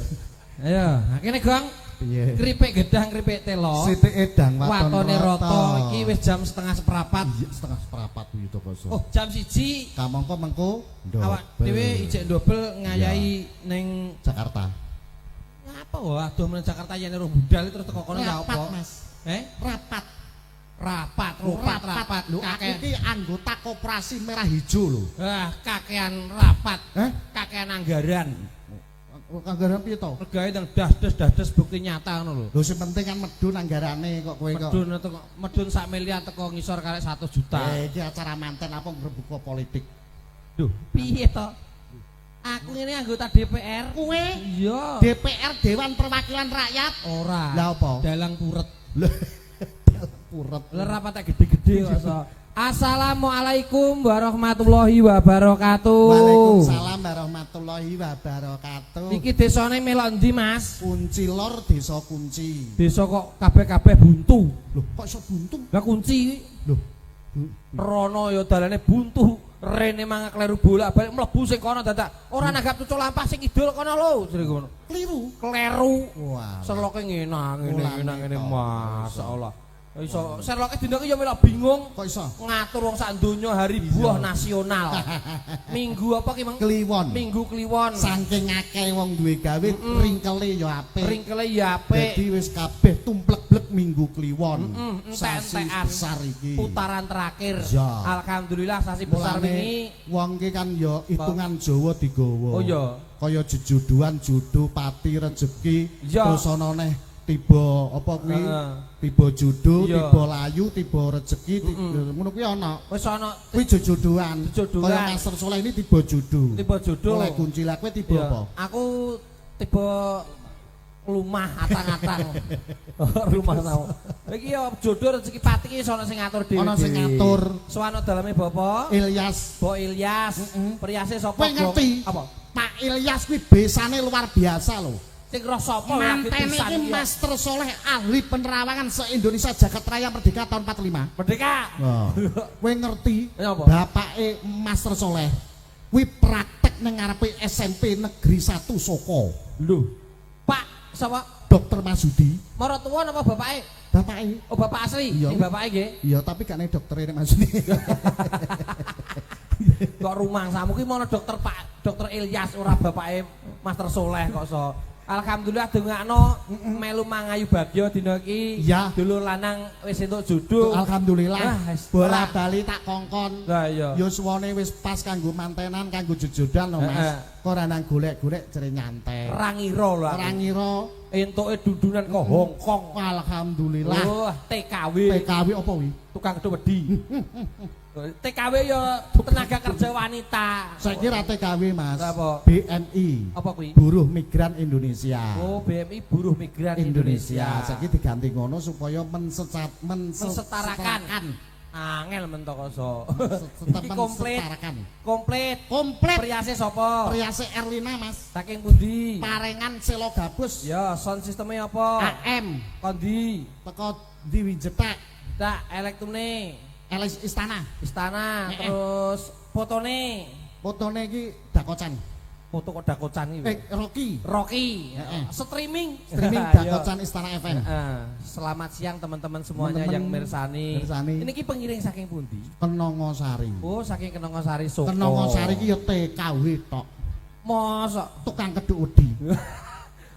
Ayo, kene Gong. Piye? Keripik gedang, keripik telo. Sithik edang watone rata. Iki wis jam 3:30. Iya, 3:30 itu Koso. Oh, jam 1. Kamangka mengko Awak dhewe ijek ndobel ngayahi ning Jakarta. apa wae adoh meneng Jakarta yen ora budal terus teko kono ya apa? Mas. Rapat. Lho aku iki anggota koperasi Merah Hijau lho. Kakean rapat. Eh? Kakean anggaran. Anggaran piye to? Regae teng das bukti nyata ngono lho. Lho sing penting kan medun anggarane kok kowe kok. Medun sak miliar teko ngisor karek 1 juta. Iki acara manten apa ngrebuka politik. Duh, piye to? Aku ini anggota DPR. Kowe Iya. DPR Dewan Perwakilan Rakyat. Ora. Lah apa? Dalang puret. Purep. Lah rapate gede-gede kok so. Assalamualaikum warahmatullahi wabarakatuh. Waalaikumsalam warahmatullahi wabarakatuh. Iki desane melok ndi, Mas? Kunci Lor Desa Kunci. Desa kok kabeh-kabeh buntu. Loh, kok iso buntu? Lah kunci Loh. rono ya dalane buntu. Rene mangak kleru bolak-balik mlebu sing kono dadak. Ora nanggap cucuk lampah sing idul kono lho, jare ngono. Kliru. Kleru. Wah. Seloke ngene Mulane ngene to. masyaallah. Iso Sherlock dina iki ya melok bingung. Kok iso? Ngatur wong sak donya hari buah nasional. Minggu apa ki, Mang? Kliwon. Minggu Kliwon. Saking akeh wong duwe gawe, ringkele ya apik. Ringkele ya apik. Dadi wis kabeh tumplek-blek Minggu Kliwon. Sasi Entek-entekan. besar iki. Putaran terakhir. Ya. Alhamdulillah sasi besar Mulane wingi. wong ki kan ya hitungan Jawa digawa. Oh iya. Kaya jejuduan, judo, pati, rejeki, Ya. terus ana neh tiba apa kuwi? Tiba judo, Iya. tiba layu, tiba rejeki, ngono kuwi ana. Wis ana Kuwi jejuduan. Jejuduan. Kaya Master Soleh ini tiba judo. tiba jodoh. Oleh kunci lah kowe tiba Iya. apa? Aku tiba lumah atang-atang. Rumah tau. Iki ya jodoh rezeki pati iki ana sing ngatur dhewe. Ana sing ngatur. Sowana daleme Bapak Ilyas. Bo Ilyas. Priase sapa? Kowe ngerti? Apa? Pak Ilyas kuwi besane luar biasa lho. Sing roh sapa Mantene iki Master Soleh ahli penerawangan se-Indonesia Jagat Raya Merdeka tahun 45. Merdeka. Wah. Kowe ngerti? Ya apa? Bapake Master Soleh kuwi praktek ning ngarepe SMP Negeri 1 Soko. Lho. Pak sapa? Dr. Masudi. Maratuwa napa bapake? Bapake. Oh bapak asli. Iya. Sing bapake nggih. Iya, tapi gak nek doktere nek Masudi. Kok rumangsamu ki mono Dokter Ilyas ora bapake Master Soleh kok so. Alhamdulillah dongakno melu mangayu bagya dina iki. Iya. Dulur lanang wis entuk jodoh. Alhamdulillah. Ah, wis Bola bali tak kongkon. Lah iya. Yo suwane wis pas kanggo mantenan, kanggo jejodan lho, Mas. Kok ora nang golek-golek jere nyantai. Ora ngira lho aku. Ora ngira Entuke dudunan ke Hong Kong. alhamdulillah. Wah, TKW. PKW apa wi? Tukang gedhe wedi. TKW ya tenaga kerja wanita. Saya kira TKW, Mas. Apa? BMI. Apa kuwi? Buruh Migran Indonesia. Oh, BMI Buruh Migran Indonesia. Indonesia. Saiki diganti ngono supaya Mensetarakan. Angel mentokoso. Iki komplit. Mensetarakan. Komplit. Komplit. Priase sapa? Priase Erlina, Mas. Saking pundi? Parengan Selo Gabus. Ya, sound sistemnya apa? AM. Kondi. Teko di Wijetek. Tak elektrone. LS Istana. Istana, terus fotone. Fotone iki Dakocan. Foto kok dakocan iki. Rocky. Rocky. Streaming. Streaming Ayo. Dakocan Istana FM. Selamat siang teman-teman semuanya Teman-teman yang mirsani. Ini ki pengiring saking pundi? Kenongosari. Oh, saking Kenongosari Soko. Kenongosari ki ya TKW tok. Mosok Tukang keduk wedi.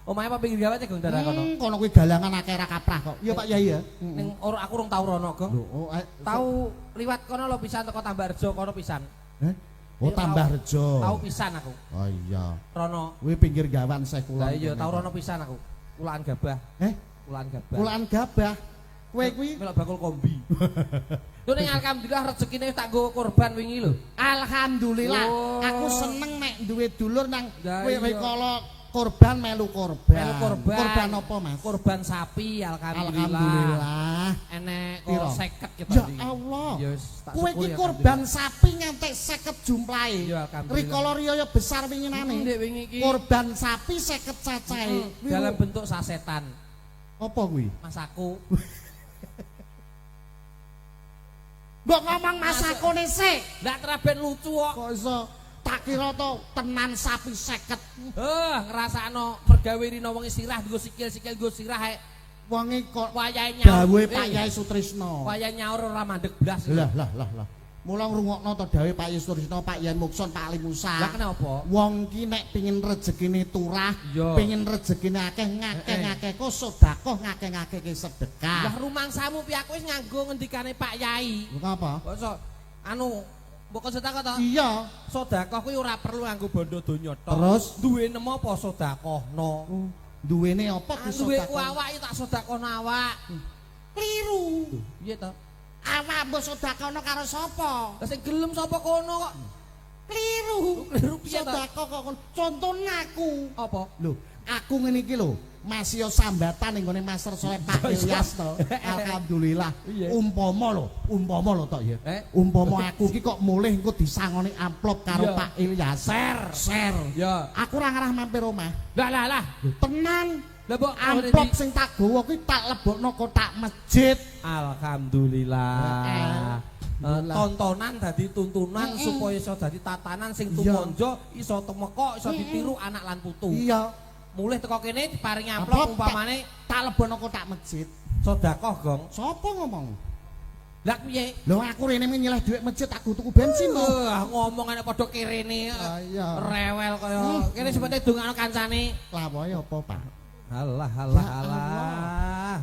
omahe apa pinggir gawe Gong Darah kono? Kono kuwi galangan akeh ra kaprah kok. Iya Pak Yai ya. Ning aku urung tau rono, Gong. Lho, oh, Tahu liwat kono lho pisan teko Tambarjo kono pisan. Oh, Tambah Rejo. Tahu pisan aku. Oh iya. Rono. Kuwi pinggir gawan saya Lah kulon. iya, tahu rono pisan aku. Kulaan Gabah. Kulaan Gabah. Kulaan Gabah. Kowe kuwi melok bakul kombi. Lho ning alhamdulillah rezekine tak nggo korban wingi lho. alhamdulillah. Oh. Aku seneng nek duwe dulur nang Lah kowe iya. kala korban melu korban. Melu korban. Korban apa, Mas? Korban sapi alhamdulillah. Alhamdulillah. Enek Piro? kok 50 kita Ya iki. Allah. Ya wis tak Kowe syukuri, iki korban sapi ngantek 50 jumlahe. Ya, alhamdulillah. Rikala riya besar winginane. Ndek wingi iki Korban sapi 50 cacahe. dalam bentuk sasetan. Apa kuwi? Mas aku. Mbok ngomong masakone sik. Ndak teraben lucu kok. Kok iso tak kira to tenan sapi 50. Ngrasakno pergawe rino wong sirah nggo sikil-sikil nggo sirah ae. Wonge kok Wayahe nyaur. dawuhe Pak Yai Sutrisno. Wayahe nyaur ora mandeg blas. Lah. Mula ngrungokno to dawuhe Pak Yai Sutrisno, Pak Yai Mukson, Pak Ali Musa. Lah kenapa? Wong ki nek pengin rezekine turah, Iya. pengin rezekine akeh ngakeh-ngakeh kok sedekah, ngakeh-ngakeh ke Lah sedekah. rumangsamu pi aku wis nganggo ngendikane Pak Yai. Lha apa? Kok anu mbok sedekah to? Iya. Sedekah kuwi ora perlu nganggo bondo donya tok. Terus? duwe nemu apa sedekahno? Duwene apa ki Duwe ku sedekah? awak iki tak sedekahno awak. Kliru. Piye to? Awak mbok sedekahno karo sapa? Lah sing gelem sapa kono kok? Kliru. Kliru piye to? Sedekah kok contone aku. Apa? Lho, aku ngene iki lho. Masih sambatan ning gone Master Soleh Pak Ilyas to. Alhamdulillah. Iya. Umpama lho tok ya. Umpama aku iki kok mulih engko disangoni amplop karo Iya. Pak Ilyas. Share. Ya. Aku ora ngarah mampir omah. Lah. Lho, tenan. Lah mbok Amplop sing tak gawa kuwi tak lebokno kotak masjid. Alhamdulillah. Alhamdulillah. Tontonan dadi tuntunan supaya iso dadi tatanan sing tumonjo iso temeka iso ditiru anak lan putu. Iya. Mulih teko kene diparingi Amplop amplop umpamane tak lebokno kotak masjid. Sedekah, Gong. Sapa ngomong? Lah piye? Lho aku rene nyeleh dhuwit masjid aku tuku bensin lho. Ngomong enek padha kirene. Iya. Rewel kaya kene sebete dongano kancane. Lah wae apa, Pak? Alah Ya alah.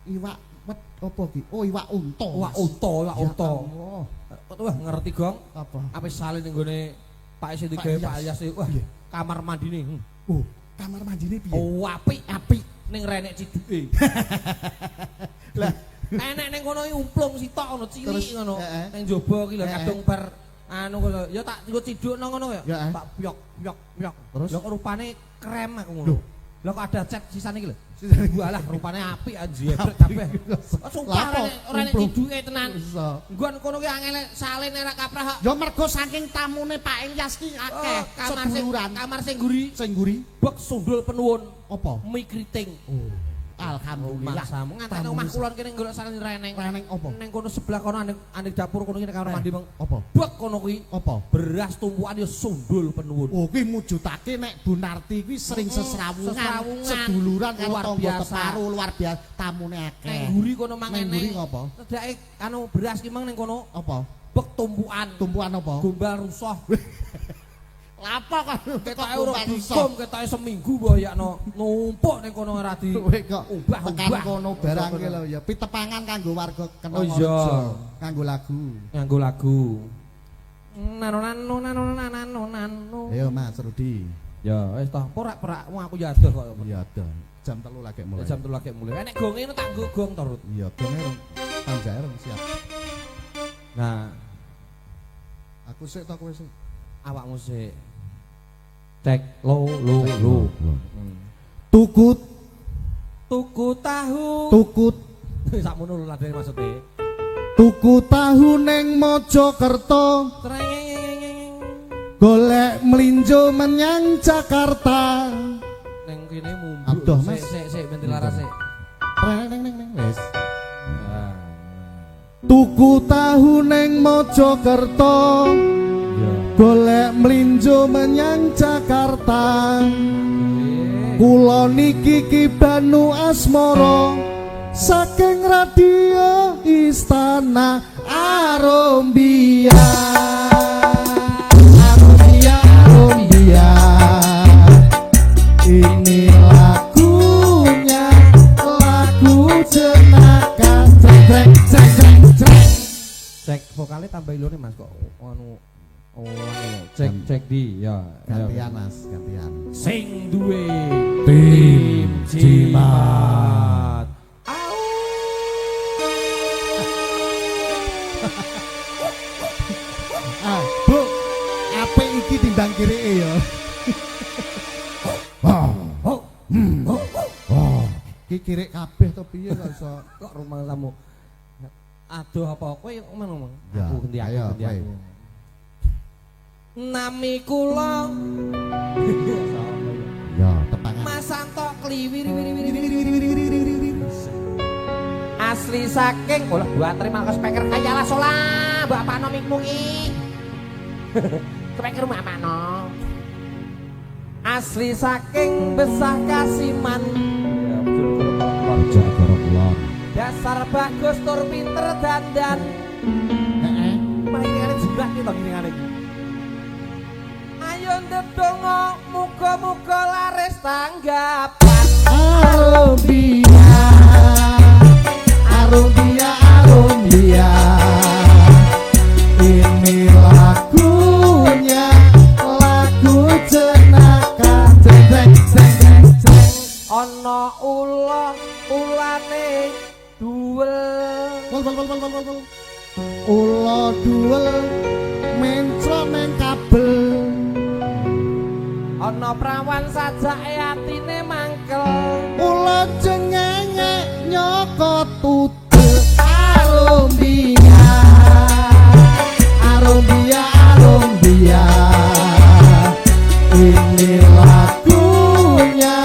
Iwak wet apa ki? Oh, iwak unta. Wak unta. Oh, Wah, ngerti, Gong. apa? Apa salin ning gone Pak Isi digawe Pak Ayas iki. Wah, kamar mandine. Oh, kamar mandine piye? Oh, apik ning renek ciduke. Lah, Enek ning kono iki umplung sitok ngono Terus, cilik ngono. heeh. Ning jaba iki lho Heeh. kadung bar anu ngono. Ya tak nggo cidukno ngono ya. Heeh. Tak pyok. Terus? Lah kok rupane krem aku ngono. Loh. Lah kok ada cat sisane iki lho. Sisane. Walah rupane apik anjir kabeh. Sumpah Lapo? ora nek Umplung. ciduke tenan. Iso. Nggon kono ki angel salin ora kaprah kok. Ya mergo saking tamune Pak Ilyas ki akeh seduluran. Kamar sing guri Sing nguri bek sundul penuwun apa? mie kriting. Oh. Alhamdulillah. Maksamu ngantekno omah kulon kene golek salin reneng. Reneng apa? Ning kono sebelah kono anek dapur kono kene kamar mandi meng. Apa? Bek kono kuwi Apa? beras tumpukan ya sundul penuwun. Oh, kuwi mujudake nek Bu Narti kuwi sering sesrawungan, seduluran karo Luar tangga biasa. teparu luar biasa, tamune akeh. Neng guri kono Neng mangene. guri ngapa? Tedake anu beras ki mang ning kono Apa? bek tumpukan. Tumpuan apa? Gombal rusuh. Lapo kan Ketoke ora dikom, ketoke seminggu mboyakno numpuk ning kono ora di. Kowe kok Ubah, tekan ubah. kono barang ki lho ya pitepangan kanggo warga kena Oh, iya. kanggo lagu. Nganggo lagu. Nano. Ayo Mas Rudi. Ya wis toh, porak-porak wong aku ya adoh kok. Iya dah. Jam 3 lagi mulai. Jam 3 lagi mulai. Enek gonge tak nggo gong to, Rut. Iya, gone rong panjae rong siap. Nah, Aku sik to kowe sik. awakmu sik. Cek lo. Tukut, Tuku tahu. tukut, Sakmono lho ladene maksude. tuku tahu neng Mojokerto. Treng. Golek melinjo menyang Jakarta. Neng kene mumbu. Adoh, Mas. Sik ben dilaras sik. Neng wis. Ah. Tuku tahu neng Mojokerto. Golek melinjo menyang Jakarta. Kula niki Ki Banu Asmara saking radio Istana Arombia. Ini lagunya, lagu jenaka. Cek vokalnya tambah ilune Mas kok anu cek di ya. Gantian Mas, gantian. Sing duwe Tim Jimat. Ah, Bu, apik iki timbang kirike ya. Ki kirik kabeh to piye kok iso? Kok rumah tamu. Aduh apa kowe ngomong. Ya, Aku ganti ayo, aku. kowe. Nami kula Ya, tepangan. Mas Santo Kliwir. Asli saking bola buat terima ke speaker kaya lah solah Bapak no mikmu ki. Speaker Bapak no. Asli saking Besah Kasiman. Dasar bagus tur pinter dandan. Heeh. Mainane jebak iki to gini-gini. Ayo ndedonga muga-muga laris tanggapan. Arombia, Arombia, Arombia. Ini lagunya, lagu jenaka. Ana ulane duel. Ula duel mencro neng kabel. Ana prawan sajake atine mangkel. Ula cengenge nyokot tutul. Arombia, Arombia, Arombia. Ini lagunya,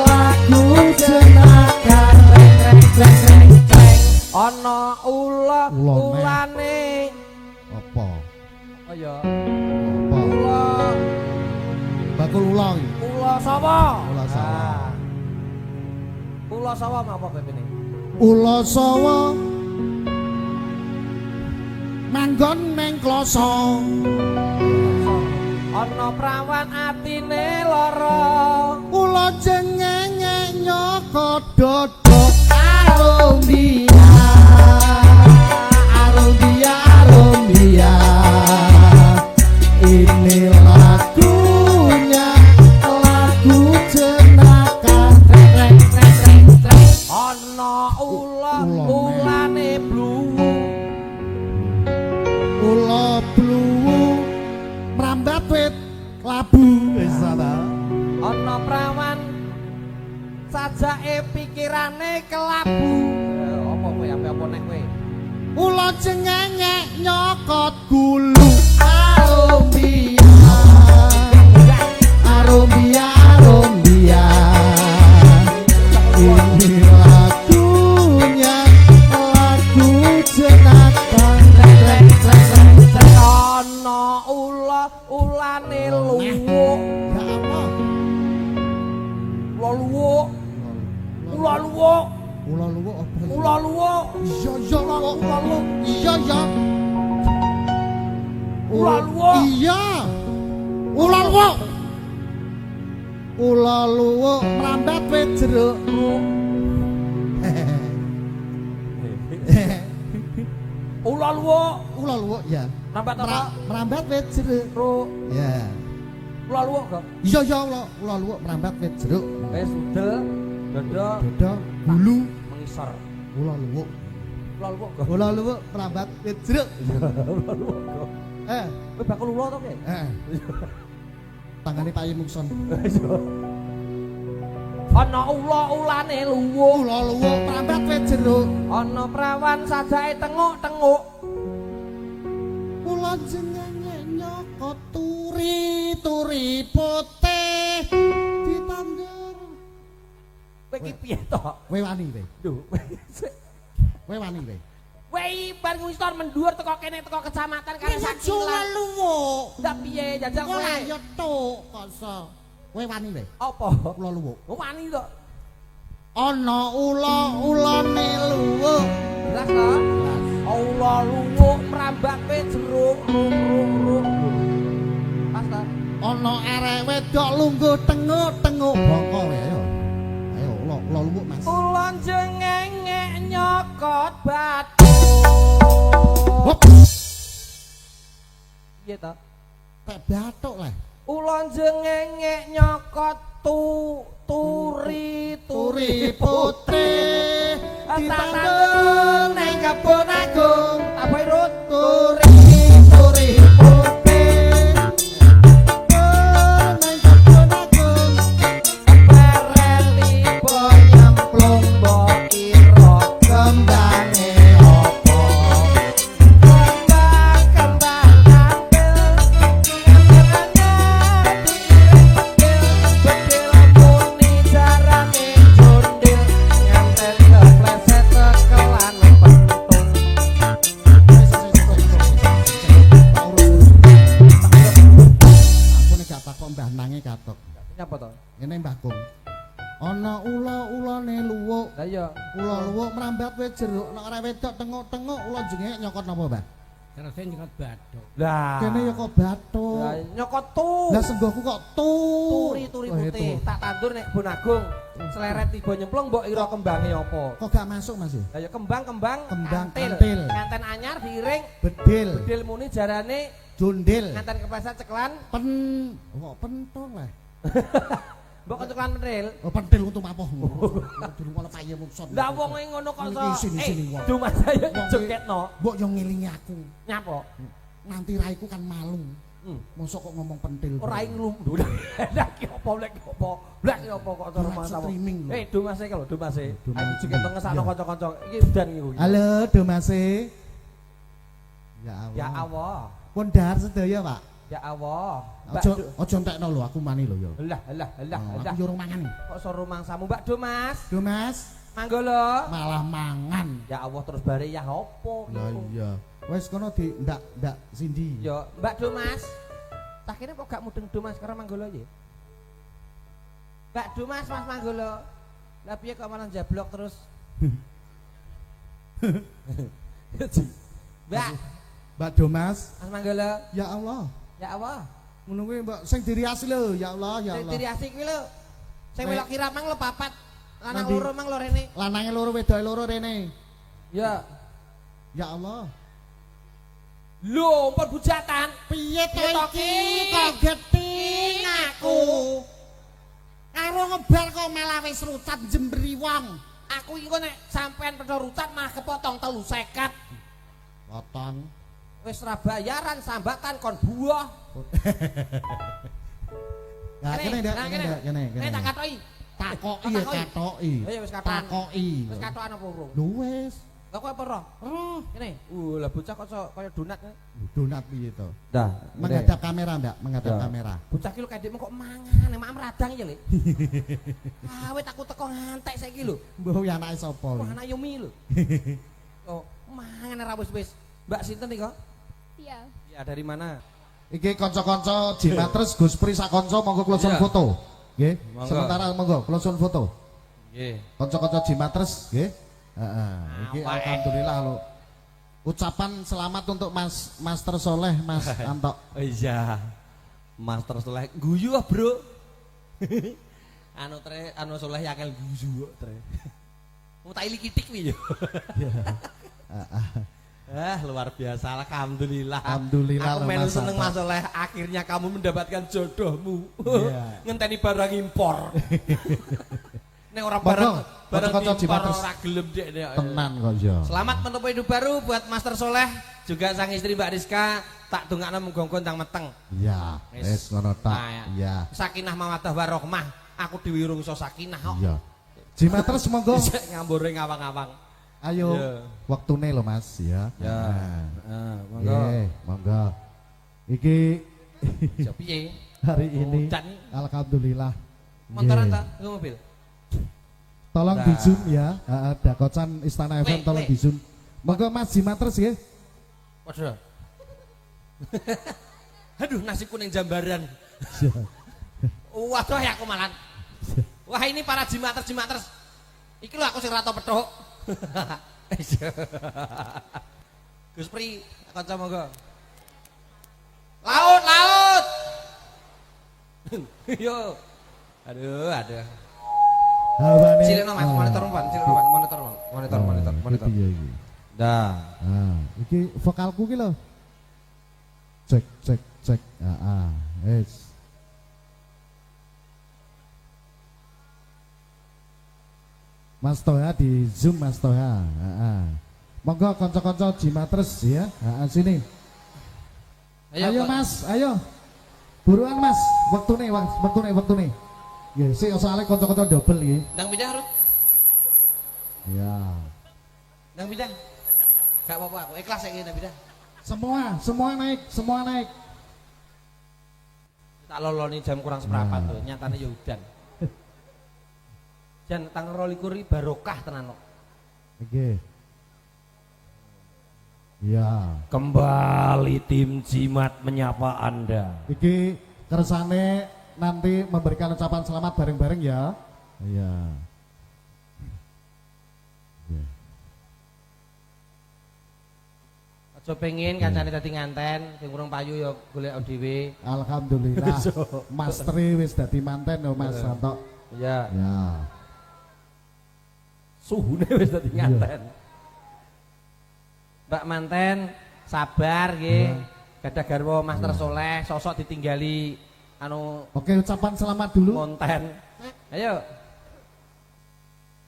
lagu jenaka. Ana ulane. Apa? Oh ya. Apa? Ula Bakul ulang. Ula sapa? Ula sapa. Ah. Ula sapa apa bebene? Ula sawa manggon ning kloso ana prawan atine lara ula jengenge nyaka dodok arombia arombia ini lagunya lagu jenakan trek ana ulane bluwu ula bluwu mrambat wit labu wis ta ana prawan sajake pikirane kelabu apa kowe apa nek kowe ula jengenge nyokot gulu arombia arombia arombia ini lagunya lagu jenatan ana ulane luwuk ya apa luwuk ula luwuk ula luwuk apa ula luwuk iya iya ula luwuk iya iya ula luwuk iya ula luwuk ula luwuk mrambat wit jeruk ula luwuk ula luwuk ya nampak apa merambat wit jeruk ya ula luwuk kok iya iya ula luwuk merambat wit jeruk sudel dada dada bulu mengisor ula luwuk kok ula luwuk merambat wit jeruk ula luwuk kok kowe bakal ula to kowe tangane Pak Mungson ana ulane luwuk ula luwuk merambat wit jeruk ana prawan sajake tenguk-tenguk ula jengenge nyokot turi putih ditandur kowe iki piye to kowe wani kowe lho kowe wani kowe kowe bar ngisor mendur teko kene teko kecamatan karo ula luwuk ndak piye jajal kowe ora yo tuk koso kowe wani kowe apa ula luwuk wani to ana ulane luwuk jelas to ula luwuk mrambat kowe jeruk ruk pas ta ana arek wedok lungguh tenguk-tenguk bongko ayo ayo ula luwuk Mas ulon jengenge nyokot batu hop piye to tek batuk lah ulon jengenge nyokot turi putih ditandur ning kebon agung apa irut turi putih nang kebon agung pereli nyemplung mbok ira kembange opo kembang tampil anyar bedil muni jarane jondil nyantel kepleset tekelan pentung aku nek gak takok Mbah Nange katok nyapa to ngene Mbah Kung ana ula-ulane luwuk lah iya ula luwuk mrambat wit jeruk nek arek wedok tenguk-tenguk ula jengenge nyokot napa Mbah Karena saya nyekot bathuk. lah kene ya kok bathuk lah nyokot tu lah senggoku kok turi Oh, putih itu. tak tandur nek kebon agung seleret tiba nyemplung mbok ira kembange apa kok gak masuk Mas ya lah ya kembang kantil. nganten anyar diiring bedil bedil muni jarane jondil nganten kepleset ceklan pen kok pentong lah mbok ceklan menril oh pentil untuk mapoh durung ana paye mukson ndak wong ngono kok Iki sini, wong. dumas saya Wong joketno mbok yo ngelingi aku nyapa nanti raiku kan malu mosok kok ngomong pentil ora nglumbu lha ki opo lek opo blek ki opo kok cara Live mantap streaming lho. dumas e lho dumas e Dumas. aku joketno ngesakno Iya. kanca-kanca iki udan iki halo Domase ya Allah ya Allah pun dahar sedaya Pak ya Allah ojo entekno lho aku mani lho yo lah aku yo urung mangan kok suruh mangsamu Mbak Domas Domas manggolo malah mangan ya Allah terus bare ya opo lah iya wes kono di ndak Cindy yo Mbak Domas tak kene kok gak mudeng Domas karena manggolo ya Mbak Domas Mas manggolo lah piye kok malah jablok terus Mbak, Mbak Domas. Mas Manggala. Ya Allah. Ya Allah. Ngono kuwi Mbak sing diriasi lho, ya Allah, ya Allah. Diri asik kuwi lho. Sing Nek- melok kira mang lho papat. Lanang Nanti- loro mang lho rene. Lanange loro wedoke loro rene. Ya. Ya Allah. Lho, pon bujatan. Piye to Piye to iki? ki? Kageting aku. Karo ngebar kok malah wis rucat jemberi wong. Aku iki kok nek sampean pedho rutat mah kepotong 350. Potong. Wis ora bayaran sambatan kon buah. Ya kene ndak, nah, kene ndak, kene. Nek tak katoki. Takoki ya takoki. Oh ya wis katokan. Takoki. Wis katokan apa urung? Lho wis. Lah kok apa roh? Roh. Kene. Lah bocah kok kaya donat. Donat piye to? Dah. Menghadap kamera ndak? Menghadap Ya. kamera. Bocah ki lho kadekmu kok mangan, mak radang ya, Le. Awet aku teko ngantek saiki lho. Mbah ya anake sapa? Wah, anak Yumi lho. Oh, mangan ora wis-wis. Mbak sinten iki kok? Iya. Ya dari mana? Iki kanca-kanca Jimatres Gus Pri sak kanca monggo kula sun Iya. foto. Nggih. Monggo. Sementara monggo kula sun foto. Nggih. Kanca-kanca Jimatres nggih. Heeh. Iki Awak. alhamdulillah lho. Ucapan selamat untuk Mas Master Soleh Mas Anto. Oh iya. Master Soleh guyu ah, Bro. anu Soleh yakel guyu kok, Tre. Mau tak ili kitik wi yo. Luar biasa, alhamdulillah. Alhamdulillah Aku loh, melu Mas seneng Anto. Mas Soleh, akhirnya kamu mendapatkan jodohmu. Iya. Ngenteni barang impor. Nek ora Monggo, barang kanca-kanca impor Jimatres. ora gelem dek. Tenan kok ya. Selamat menempuh hidup baru buat Master Soleh, juga sang istri Mbak Rizka. Tak dongakno muga-muga ndang meteng. Iya, wis ngono Nah, tak. ya. Iya. Sakinah mawaddah warahmah. Aku dhewe urung iso sakinah kok. Iya. Jimatres monggo. Isek ngambore ngawang-ngawang. Ayo. Iya. Waktune lho Mas ya. Ya. Monggo. Nggih, monggo. Iki Ya piye? hari ini Hujan. alhamdulillah. Montoran Nggih. ta? Nggo mobil. Tolong Nah. di zoom ya. Dakocan Istana FM tolong le. di zoom. Monggo Mas Jimatres nggih. Waduh. Aduh, nasibku ning jambaran. Waduh ya aku malan. Wah, ini para Jimatres. Iki lho aku sing rata petuk. Gus Pri, kanca monggo. Laut. Yo. Aduh. Hawane. Cileno Mas, monitor. Iki piye iki? Dah. Iki vokalku ki lho. Cek. Wis. Mas Toha di zoom Mas Toha. Monggo kanca-kanca Jimatres ya. Sini. Ayo Mas, ayo. Buruan Mas, wektune. Nggih, sik soalnya kanca-kanca double iki. Ndang pindah, Rut. Ya. Ndang pindah. Gak apa-apa, aku ikhlas saiki ndang pindah. Semua naik. Tak loloni jam kurang seperempat Nah. tuh, nyatane ya udan. Jan tanggal 22 barokah tenan kok. Nggih. Ya. Kembali tim Jimat menyapa Anda. Iki kersane nanti memberikan ucapan selamat bareng-bareng ya. Iya. Aja pengen kancane dadi nganten, sing urung payu ya golek dhewe. Alhamdulillah. Mas Tri wis dadi manten lho Mas Santo. Iya. Ya. Suhune wis dadi nganten. Mbak manten sabar nggih. Gadah garwa Master Soleh, sosok ditinggali anu Oke, ucapan selamat dulu. konten. Ayo.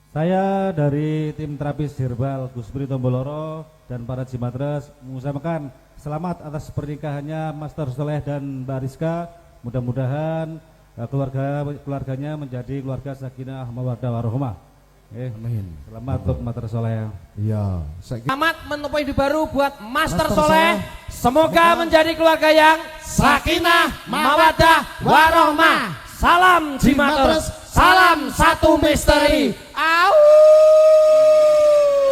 Saya dari tim terapis herbal Gus Pri Tomboloro dan para Jimatres mengucapkan selamat atas pernikahannya Master Soleh dan Mbak Rizka. Mudah-mudahan keluarganya menjadi keluarga sakinah mawaddah warahmah. Amin. Selamat untuk Master Soleh. Iya. Saiki Selamat menempuh hidup baru buat Master Master Soleh. Soleh. Semoga menjadi keluarga yang sakinah, mawaddah, warohmah. Salam Jimatres, salam satu misteri. Au.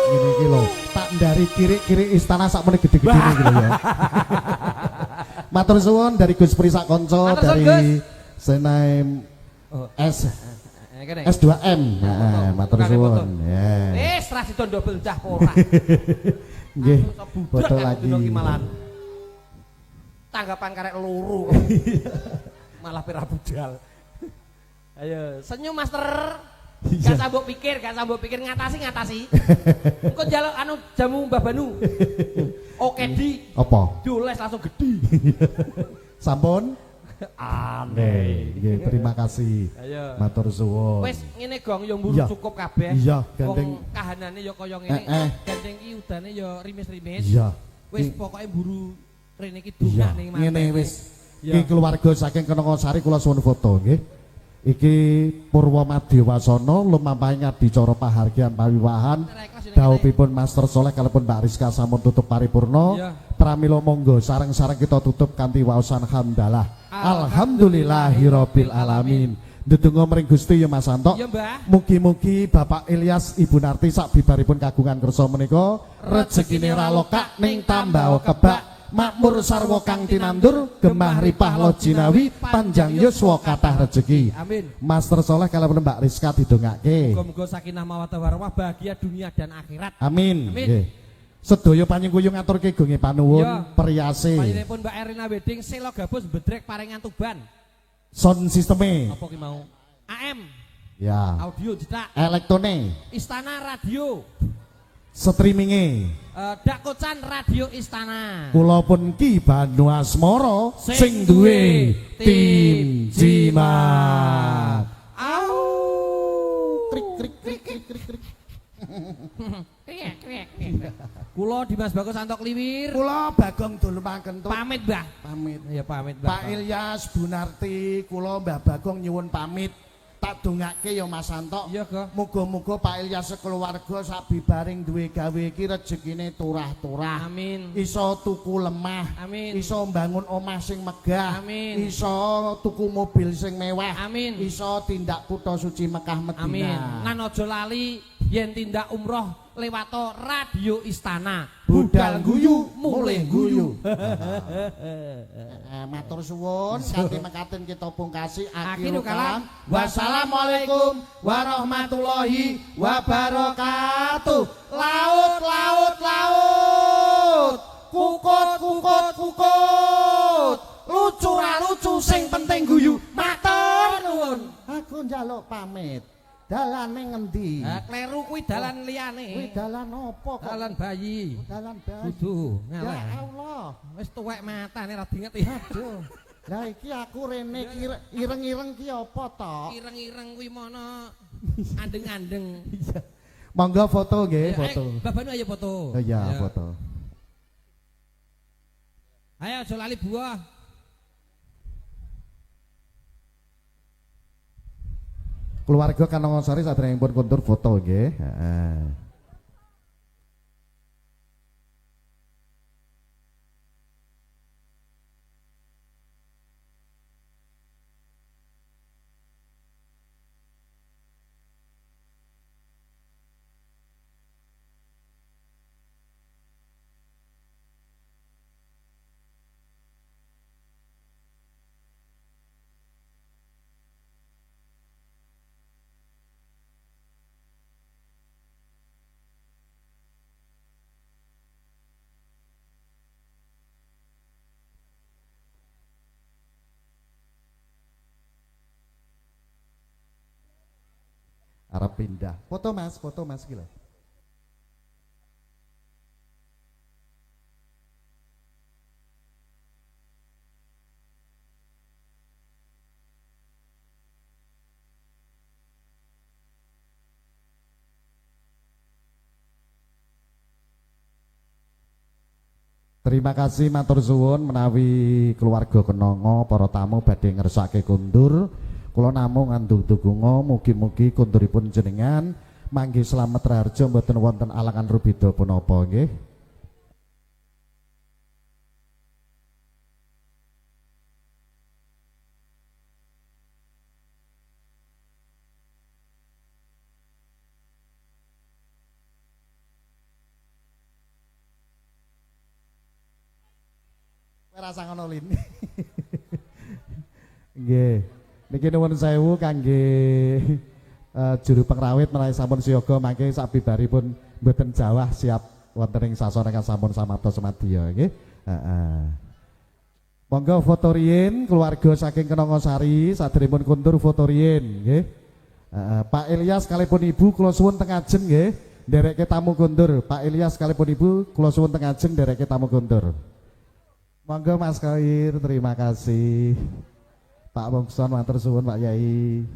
ngene iki lho, tak dari kiri istana sak meneh gede-gede iki lho ya. Matur suwun dari Gus Pri sak kanca Matur suwun, dari Senaim S. kene. S2M. Heeh, matur Bukan foto. suwun. Ya. Serah didondo bencah ora. Nggih. Foto Foto lagi. Malan. Tanggapan karek loro. Malah pira budal. Ayo, senyum Master. Gak sambuk pikir ngatasi. Engko njaluk anu jamu Mbah Banu. Oke di. Apa? Doles langsung gede. Sampun? Aneh. Nggih, terima kasih. Ayo. Matur suwun. Wis ngene Gong ya mburu Iya. cukup kabeh. Iya, gandeng. Wong kahanane ya kaya ngene. Gandeng ki udane ya rimis-rimis. Iya. Wis pokoke mburu rene iki Iya, dongak ning ngene wis. Iya. Iki keluarga saking Kenongasari kula suwun foto nggih. Iki Purwomadya Wasana lumampahing adicara pahargyan pawiwahan dawuhipun Master Soleh kalipun Mbak Rizka sampun tutup paripurna. Iya. Pramila monggo sareng-sareng kita tutup kanthi waosan hamdalah. Alhamdulillahirabbil alamin. Ndedonga mring Gusti ya Mas Anto. Iya, Mbah. Mugi-mugi Bapak Ilyas Ibu Narti sak bibaripun kagungan kersa menika rezekine ra lokak ning tambah kebak. Makmur sarwa kang tinandur gemah ripah lo jinawi panjang yuswa kathah rejeki. Amin. Master Soleh kalipun Mbak Rizka didongake. Muga-muga sakinah mawaddah warahmah bahagia dunia dan akhirat. Amin. Amin. Nggih. Sedaya panyengkuyung ngaturke gunge panuwun Iya. periyase. Panjenenganipun Mbak Erina Wedding Selo Gabus bedrek paringan tuban. Sound sisteme. Apa ki mau? AM, Ya. audio cetak, Elektone. Istana Radio, Streaminge. Dakocan Radio Istana. Kula pun Ki Banu Asmara sing duwe tim Jimat. Au. Krik krik krik krik krik krik. Kula Dimas Bagus Santok Liwir. Kula Bagong Dulumaken Tut. Pamit, Mbah. Pamit. Ya pamit, Mbah. Pak Ilyas, Bu Narti, kula Mbah Bagong nyuwun pamit. Tak dongake ya Mas Santo. Iya, Go. Muga-muga Pak Ilyas keluarga sabibaring duwe gawe iki rejekine turah-turah. Amin. Iso tuku lemah. Amin. Iso mbangun omah sing megah. Amin. Iso tuku mobil sing mewah. Amin. Iso tindak kutha suci Mekah Madinah. Amin. Lan aja lali yen tindak umroh lewato Radio Istana. Budal guyu, mulih guyu. Eh, Matur suwun, kanthi mekaten kita pungkasi Akhirul akhirul kalam. kalam. Wassalamualaikum warahmatullahi wabarakatuh. Laut, laut, laut. Kukut, kukut, kukut. Lucu ra lucu sing penting guyu. Matur nuwun. Aku njaluk pamit. Dalane ngendi? Kleru kuwi dalan liyane. Kuwi dalan apa kok? Dalan bayi. Dalan bayi. Kudu Ya ngalah. Allah. Wis tuwek matane ra dinget. Aduh. Lah iki aku rene ireng-ireng ki apa to? Ireng-ireng kuwi mono andeng-andeng. Monggo foto nggih, Ya, foto. Mbah Banu ayo foto. Oh iya, Ayo. foto. Ayo aja lali buah. Keluarga Kanongasari sadèrèngipun kontur foto nggih. Heeh. Arep pindah. Foto Mas iki lho. Terima kasih matur suwun menawi keluarga Kenongo para tamu badhe ngersake kundur. Kula namung ngandung dukunga mugi-mugi kunduripun jenengan mangke slamet raharja mboten wonten alangan rubeda punapa nggih. Rasa ngono lin. Nggih. Niki nuwun sewu kangge juru pengrawit menawi sampun siaga mangke sabibaripun mboten jawah siap wonten ing sasana kang sampun samapta semadya nggih. Heeh. Monggo foto riyin keluarga saking Kenongasari saderengipun kundur foto riyin nggih. Pak Ilyas kalipun Ibu kula suwun teng ajeng nggih ndereke tamu kundur. Pak Ilyas kalipun Ibu kula suwun teng ajeng ndereke tamu kundur. Monggo Mas Khair, terima kasih. Pak Mongson matur suwun Pak Yai.